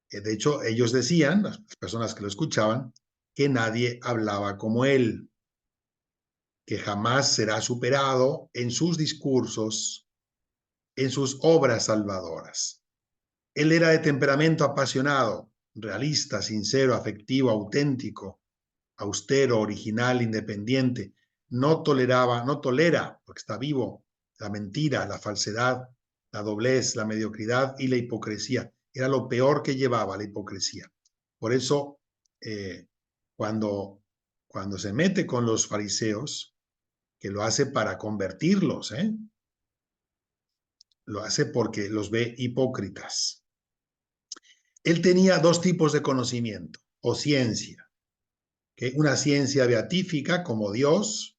De hecho, ellos decían, las personas que lo escuchaban, que nadie hablaba como él, que jamás será superado en sus discursos, en sus obras salvadoras. Él era de temperamento apasionado, realista, sincero, afectivo, auténtico, austero, original, independiente. No tolera, porque está vivo, la mentira, la falsedad, la doblez, la mediocridad y la hipocresía. Era lo peor que llevaba, la hipocresía. Por eso, cuando se mete con los fariseos, que lo hace para convertirlos, lo hace porque los ve hipócritas. Él tenía dos tipos de conocimiento o ciencia. ¿Okay? Una ciencia beatífica como Dios,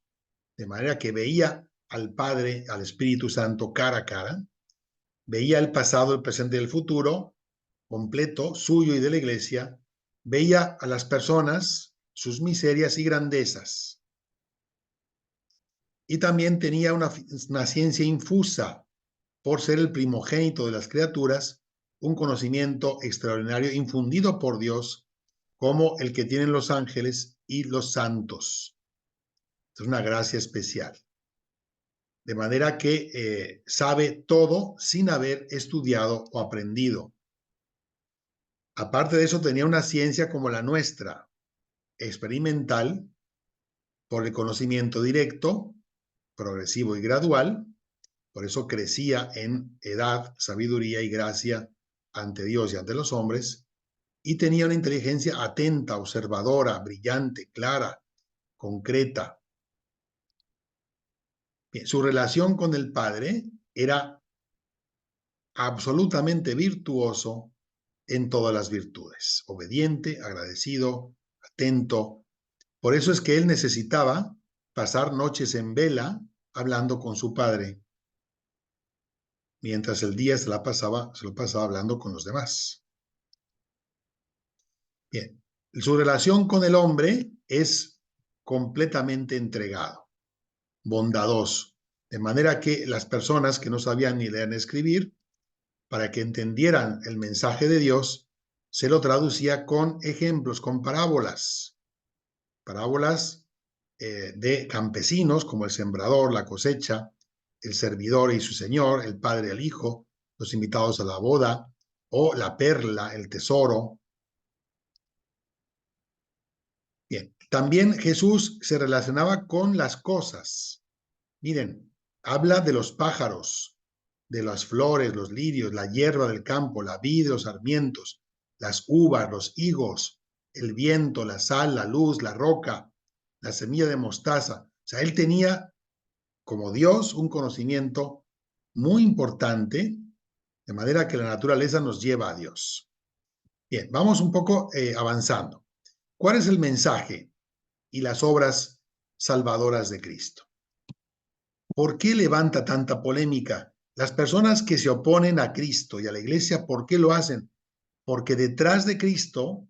de manera que veía al Padre, al Espíritu Santo cara a cara, veía el pasado, el presente y el futuro, completo, suyo y de la Iglesia, veía a las personas, sus miserias y grandezas. Y también tenía una ciencia infusa, por ser el primogénito de las criaturas, un conocimiento extraordinario infundido por Dios, como el que tienen los ángeles y los santos. Es una gracia especial. De manera que sabe todo sin haber estudiado o aprendido. Aparte de eso, tenía una ciencia como la nuestra, experimental, por el conocimiento directo, progresivo y gradual. Por eso crecía en edad, sabiduría y gracia ante Dios y ante los hombres. Y tenía una inteligencia atenta, observadora, brillante, clara, concreta. Bien, su relación con el Padre era absolutamente virtuoso en todas las virtudes, obediente, agradecido, atento. Por eso es que él necesitaba pasar noches en vela hablando con su Padre, mientras el día se lo pasaba hablando con los demás. Bien, su relación con el hombre es completamente entregado, bondadoso, de manera que las personas que no sabían ni leer ni escribir, para que entendieran el mensaje de Dios, se lo traducía con ejemplos, con parábolas de campesinos como el sembrador, la cosecha, el servidor y su señor, el padre al hijo, los invitados a la boda, o la perla, el tesoro. Bien, también Jesús se relacionaba con las cosas. Miren, habla de los pájaros, de las flores, los lirios, la hierba del campo, la vid, los sarmientos, las uvas, los higos, el viento, la sal, la luz, la roca, la semilla de mostaza. O sea, él tenía, como Dios, un conocimiento muy importante, de manera que la naturaleza nos lleva a Dios. Bien, vamos un poco avanzando. ¿Cuál es el mensaje y las obras salvadoras de Cristo? ¿Por qué levanta tanta polémica? Las personas que se oponen a Cristo y a la iglesia, ¿por qué lo hacen? Porque detrás de Cristo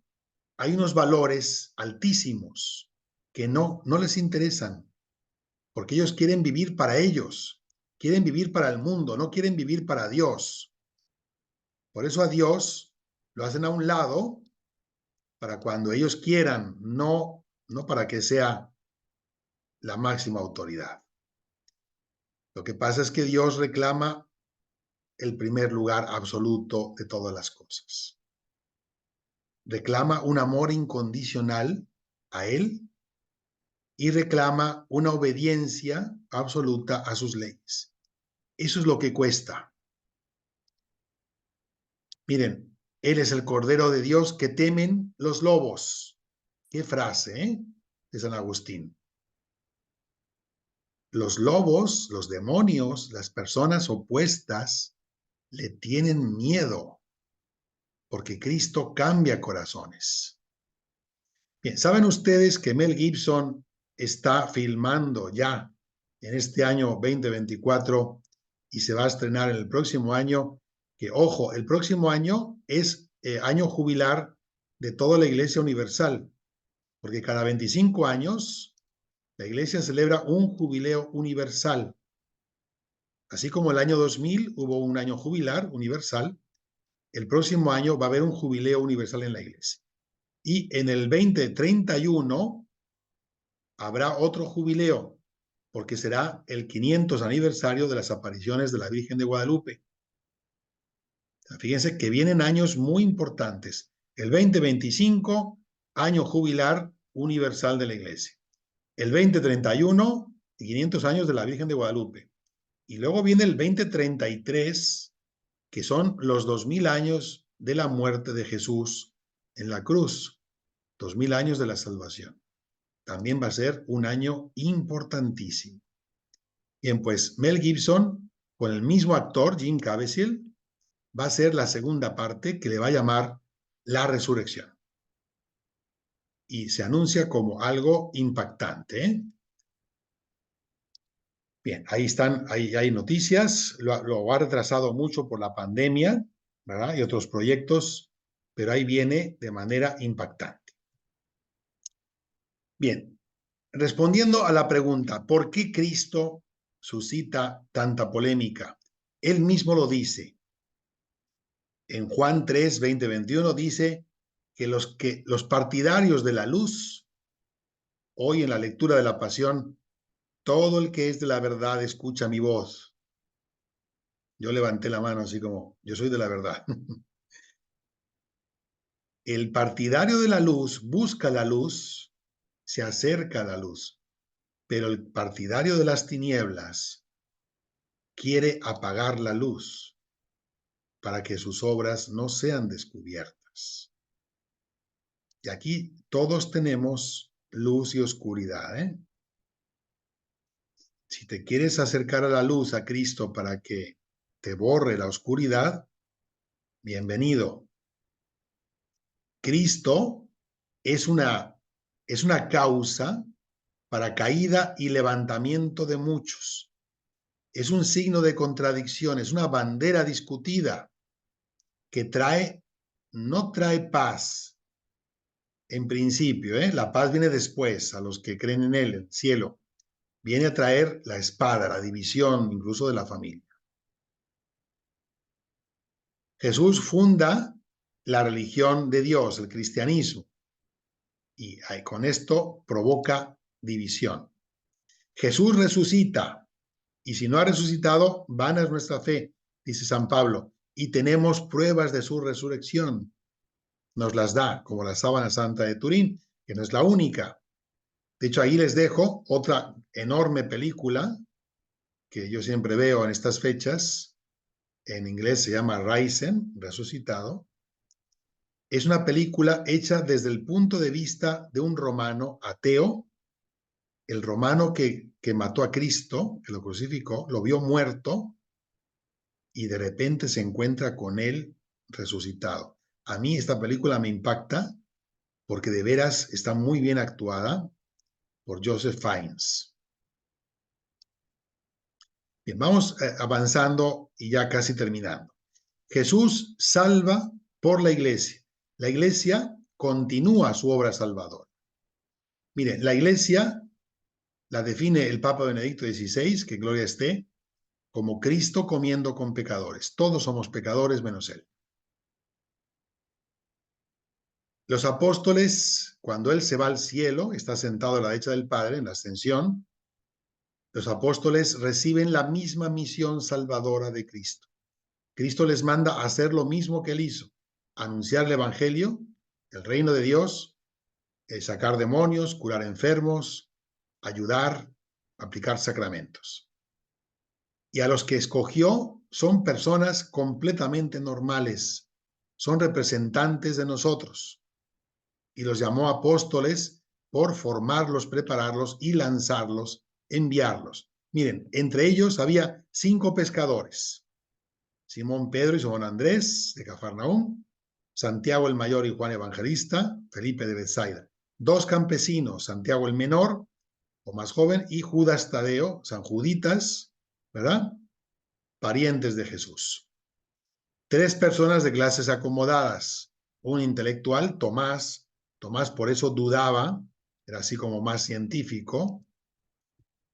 hay unos valores altísimos que no les interesan, porque ellos quieren vivir para ellos, quieren vivir para el mundo, no quieren vivir para Dios. Por eso a Dios lo hacen a un lado para cuando ellos quieran, no para que sea la máxima autoridad. Lo que pasa es que Dios reclama el primer lugar absoluto de todas las cosas. Reclama un amor incondicional a Él y reclama una obediencia absoluta a sus leyes. Eso es lo que cuesta. Miren, Él es el Cordero de Dios que temen los lobos. Qué frase, ¿eh? De San Agustín. Los lobos, los demonios, las personas opuestas le tienen miedo porque Cristo cambia corazones. Bien, ¿saben ustedes que Mel Gibson está filmando ya en este año 2024 y se va a estrenar en el próximo año? Que, ojo, el próximo año es año jubilar de toda la Iglesia Universal, porque cada 25 años la Iglesia celebra un jubileo universal. Así como el año 2000 hubo un año jubilar universal, el próximo año va a haber un jubileo universal en la Iglesia. Y en el 2031 habrá otro jubileo, porque será el 500 aniversario de las apariciones de la Virgen de Guadalupe. Fíjense que vienen años muy importantes. El 2025, año jubilar universal de la Iglesia. El 2031, 500 años de la Virgen de Guadalupe. Y luego viene el 2033, que son los 2000 años de la muerte de Jesús en la cruz. 2000 años de la salvación. También va a ser un año importantísimo. Bien, pues Mel Gibson, con el mismo actor, Jim Caviezel, va a ser la segunda parte que le va a llamar La Resurrección. Y se anuncia como algo impactante, ¿eh? Bien, ahí están, ahí hay noticias, lo ha retrasado mucho por la pandemia, ¿verdad? Y otros proyectos, pero ahí viene de manera impactante. Bien, respondiendo a la pregunta, ¿por qué Cristo suscita tanta polémica? Él mismo lo dice. En Juan 3, 20, 21 dice que los partidarios de la luz, hoy en la lectura de la Pasión, todo el que es de la verdad escucha mi voz. Yo levanté la mano así como, yo soy de la verdad. El partidario de la luz busca la luz, se acerca a la luz, pero el partidario de las tinieblas quiere apagar la luz para que sus obras no sean descubiertas. Y aquí todos tenemos luz y oscuridad, ¿eh? Si te quieres acercar a la luz, a Cristo, para que te borre la oscuridad, bienvenido. Cristo es una causa para caída y levantamiento de muchos. Es un signo de contradicción, es una bandera discutida que no trae paz en principio, ¿eh? La paz viene después, a los que creen en Él, el cielo. Viene a traer la espada, la división, incluso de la familia. Jesús funda la religión de Dios, el cristianismo, y con esto provoca división. Jesús resucita, y si no ha resucitado, vana es nuestra fe, dice San Pablo, y tenemos pruebas de su resurrección. Nos las da, como la sábana santa de Turín, que no es la única. De hecho, ahí les dejo otra enorme película que yo siempre veo en estas fechas. En inglés se llama Risen, resucitado. Es una película hecha desde el punto de vista de un romano ateo. El romano que mató a Cristo, que lo crucificó, lo vio muerto y de repente se encuentra con él resucitado. A mí esta película me impacta porque de veras está muy bien actuada por Joseph Fiennes. Bien, vamos avanzando y ya casi terminando. Jesús salva por la iglesia. La iglesia continúa su obra salvadora. Miren, la iglesia la define el Papa Benedicto XVI, que gloria esté, como Cristo comiendo con pecadores. Todos somos pecadores menos Él. Los apóstoles, cuando Él se va al cielo, está sentado a la derecha del Padre en la ascensión, los apóstoles reciben la misma misión salvadora de Cristo. Cristo les manda a hacer lo mismo que Él hizo, anunciar el Evangelio, el reino de Dios, sacar demonios, curar enfermos, ayudar, aplicar sacramentos. Y a los que escogió son personas completamente normales, son representantes de nosotros. Y los llamó apóstoles por formarlos, prepararlos y lanzarlos, enviarlos. Miren, entre ellos había 5 pescadores: Simón Pedro y Simón Andrés de Cafarnaúm, Santiago el mayor y Juan Evangelista, Felipe de Betsaida. 2 campesinos, Santiago el menor o más joven y Judas Tadeo, San Juditas, ¿verdad? Parientes de Jesús. 3 personas de clases acomodadas, un intelectual, Tomás por eso dudaba, era así como más científico,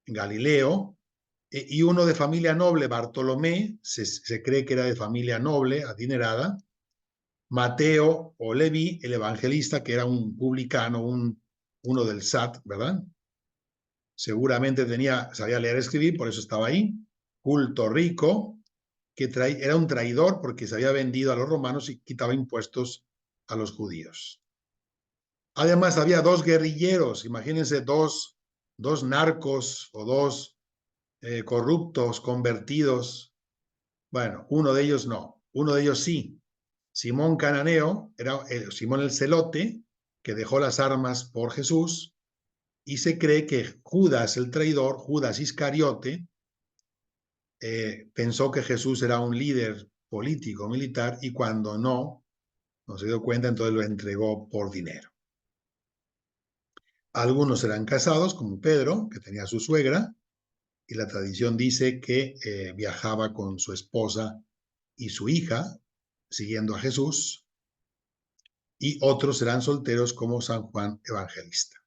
Galileo, y uno de familia noble, Bartolomé, se cree que era de familia noble, adinerada, Mateo o Leví, el evangelista, que era un publicano, uno del SAT, ¿verdad? Seguramente sabía leer y escribir, por eso estaba ahí, culto, rico, que era un traidor porque se había vendido a los romanos y quitaba impuestos a los judíos. Además, había 2 guerrilleros, imagínense, dos narcos o 2 corruptos, convertidos. Bueno, uno de ellos no, uno de ellos sí. Simón Cananeo, era Simón el Celote, que dejó las armas por Jesús, y se cree que Judas, el traidor, Judas Iscariote, pensó que Jesús era un líder político, militar, y cuando no se dio cuenta, entonces lo entregó por dinero. Algunos eran casados, como Pedro, que tenía su suegra, y la tradición dice que viajaba con su esposa y su hija, siguiendo a Jesús, y otros eran solteros como San Juan Evangelista.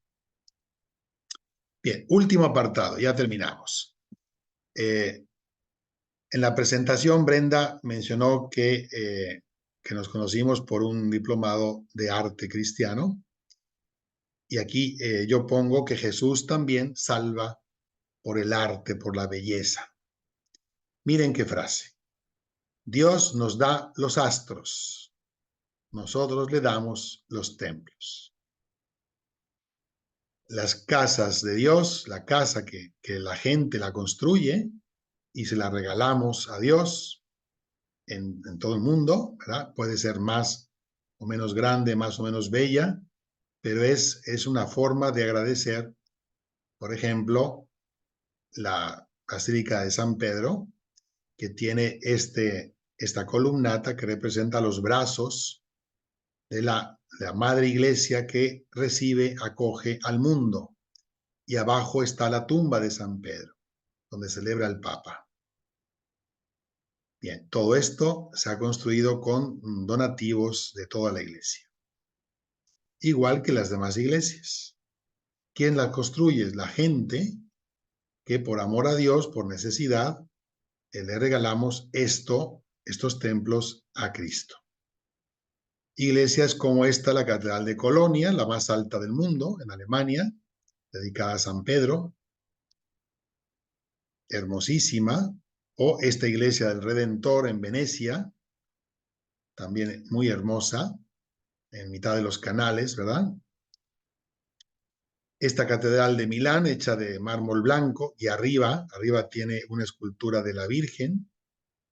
Bien, último apartado, ya terminamos. En la presentación, Brenda mencionó que que nos conocimos por un diplomado de arte cristiano. Y aquí yo pongo que Jesús también salva por el arte, por la belleza. Miren qué frase. Dios nos da los astros, nosotros le damos los templos. Las casas de Dios, la casa que la gente la construye y se la regalamos a Dios en todo el mundo, ¿verdad? Puede ser más o menos grande, más o menos bella, pero es una forma de agradecer, por ejemplo, la Basílica de San Pedro, que tiene esta columnata que representa los brazos de la Madre Iglesia que recibe, acoge al mundo. Y abajo está la tumba de San Pedro, donde celebra el Papa. Bien, todo esto se ha construido con donativos de toda la Iglesia. Igual que las demás iglesias. ¿Quién las construye? La gente que por amor a Dios, por necesidad, le regalamos estos templos a Cristo. Iglesias como esta, la Catedral de Colonia, la más alta del mundo, en Alemania, dedicada a San Pedro, hermosísima, o esta iglesia del Redentor en Venecia, también muy hermosa, en mitad de los canales, ¿verdad? Esta catedral de Milán, hecha de mármol blanco, y arriba tiene una escultura de la Virgen,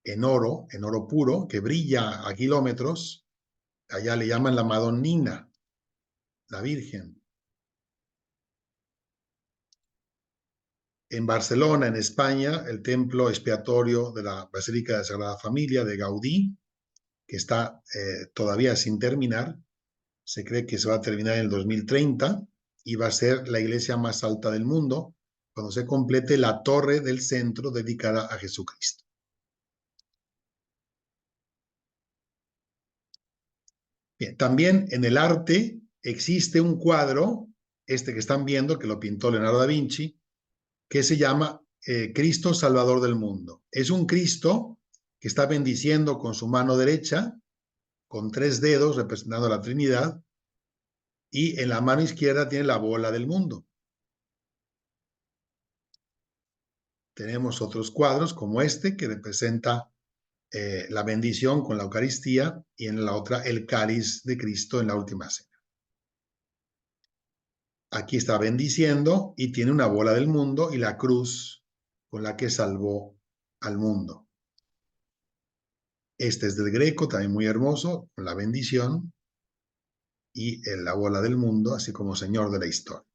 en oro puro, que brilla a kilómetros. Allá le llaman la Madonnina, la Virgen. En Barcelona, en España, el templo expiatorio de la Basílica de la Sagrada Familia de Gaudí, que está todavía sin terminar. Se cree que se va a terminar en el 2030 y va a ser la iglesia más alta del mundo cuando se complete la torre del centro dedicada a Jesucristo. Bien, también en el arte existe un cuadro, este que están viendo, que lo pintó Leonardo da Vinci, que se llama Cristo Salvador del Mundo. Es un Cristo que está bendiciendo con su mano derecha, con 3 dedos representando a la Trinidad, y en la mano izquierda tiene la bola del mundo. Tenemos otros cuadros como este que representa la bendición con la Eucaristía y en la otra el cáliz de Cristo en la última cena. Aquí está bendiciendo y tiene una bola del mundo y la cruz con la que salvó al mundo. Este es del Greco, también muy hermoso, con la bendición y la bola del mundo, así como Señor de la historia.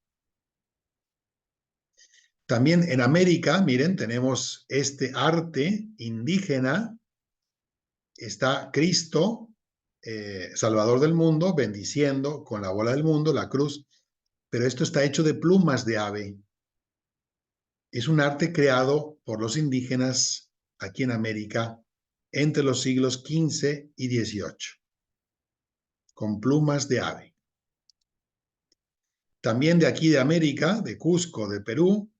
También en América, miren, tenemos este arte indígena. Está Cristo, Salvador del mundo, bendiciendo con la bola del mundo, la cruz, pero esto está hecho de plumas de ave. Es un arte creado por los indígenas aquí en América entre los siglos XV y XVIII, con plumas de ave. También de aquí de América, de Cusco, de Perú,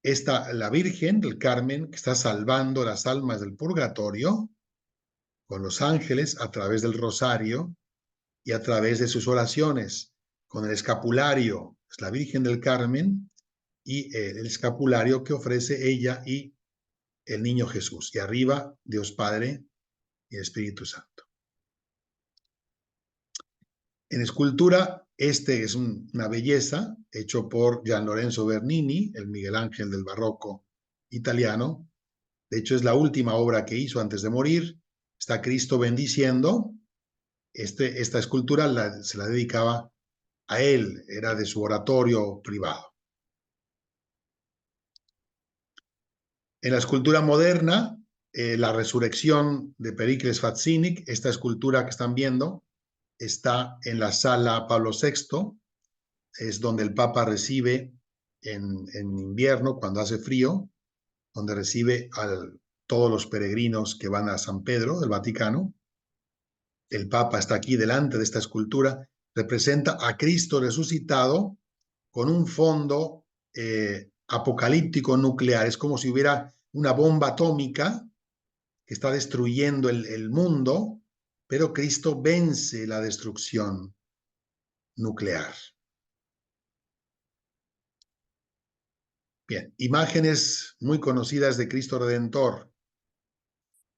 está la Virgen del Carmen, que está salvando las almas del purgatorio con los ángeles a través del rosario y a través de sus oraciones, con el escapulario, es la Virgen del Carmen, y el escapulario que ofrece ella y el niño Jesús. Y arriba, Dios Padre y Espíritu Santo. En escultura, este es una belleza, hecho por Gian Lorenzo Bernini, el Miguel Ángel del barroco italiano. De hecho, es la última obra que hizo antes de morir. Está Cristo bendiciendo. Esta escultura se la dedicaba a él, era de su oratorio privado. En la escultura moderna, la resurrección de Pericles Fatzinic, esta escultura que están viendo, está en la sala Pablo VI, es donde el Papa recibe en invierno, cuando hace frío, donde recibe a todos los peregrinos que van a San Pedro del Vaticano. El Papa está aquí delante de esta escultura, representa a Cristo resucitado con un fondo apocalíptico nuclear. Es como si hubiera una bomba atómica que está destruyendo el mundo pero Cristo vence la destrucción nuclear. Bien, imágenes muy conocidas de Cristo Redentor.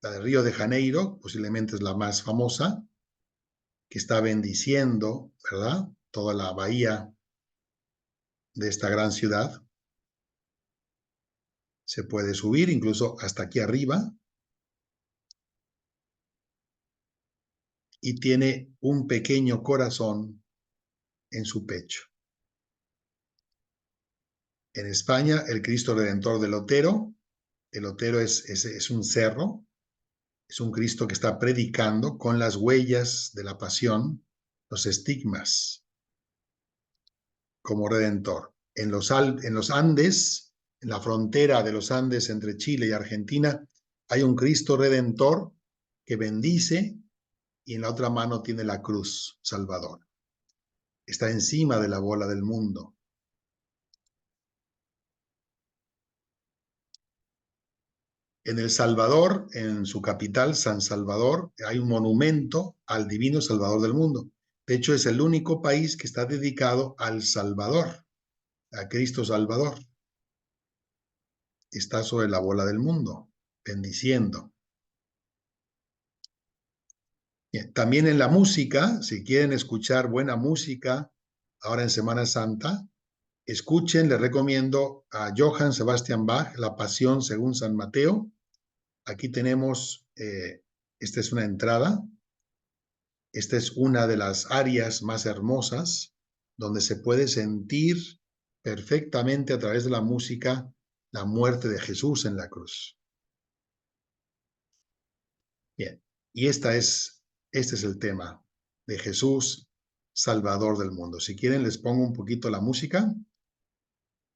La de Río de Janeiro, posiblemente es la más famosa, que está bendiciendo, ¿verdad?, toda la bahía de esta gran ciudad. Se puede subir incluso hasta aquí arriba. Y tiene un pequeño corazón en su pecho. En España, el Cristo Redentor del Otero. El Otero es un cerro. Es un Cristo que está predicando con las huellas de la pasión, los estigmas, como Redentor. En los Andes, en la frontera de los Andes entre Chile y Argentina, hay un Cristo Redentor que bendice y en la otra mano tiene la cruz Salvador. Está encima de la bola del mundo. En El Salvador, en su capital, San Salvador, hay un monumento al divino Salvador del mundo. De hecho, es el único país que está dedicado al Salvador, a Cristo Salvador. Está sobre la bola del mundo, bendiciendo. Bien, también en la música, si quieren escuchar buena música, ahora en Semana Santa, escuchen, les recomiendo a Johann Sebastian Bach, La Pasión según San Mateo. Aquí tenemos, esta es una entrada. Esta es una de las áreas más hermosas donde se puede sentir perfectamente a través de la música la muerte de Jesús en la cruz. Bien, y este es el tema de Jesús, Salvador del mundo. Si quieren, les pongo un poquito la música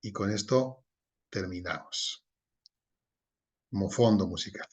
y con esto terminamos. Como fondo musical.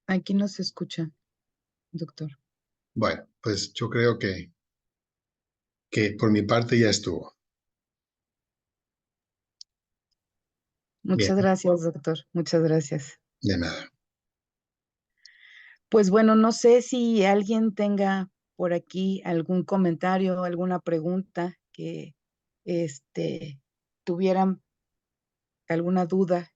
Aquí no se escucha, doctor. Bueno, pues yo creo que por mi parte ya estuvo. Muchas Bien, gracias, doctor. Muchas gracias. de nada. Pues bueno, no sé si alguien tenga por aquí algún comentario, alguna pregunta que tuvieran alguna duda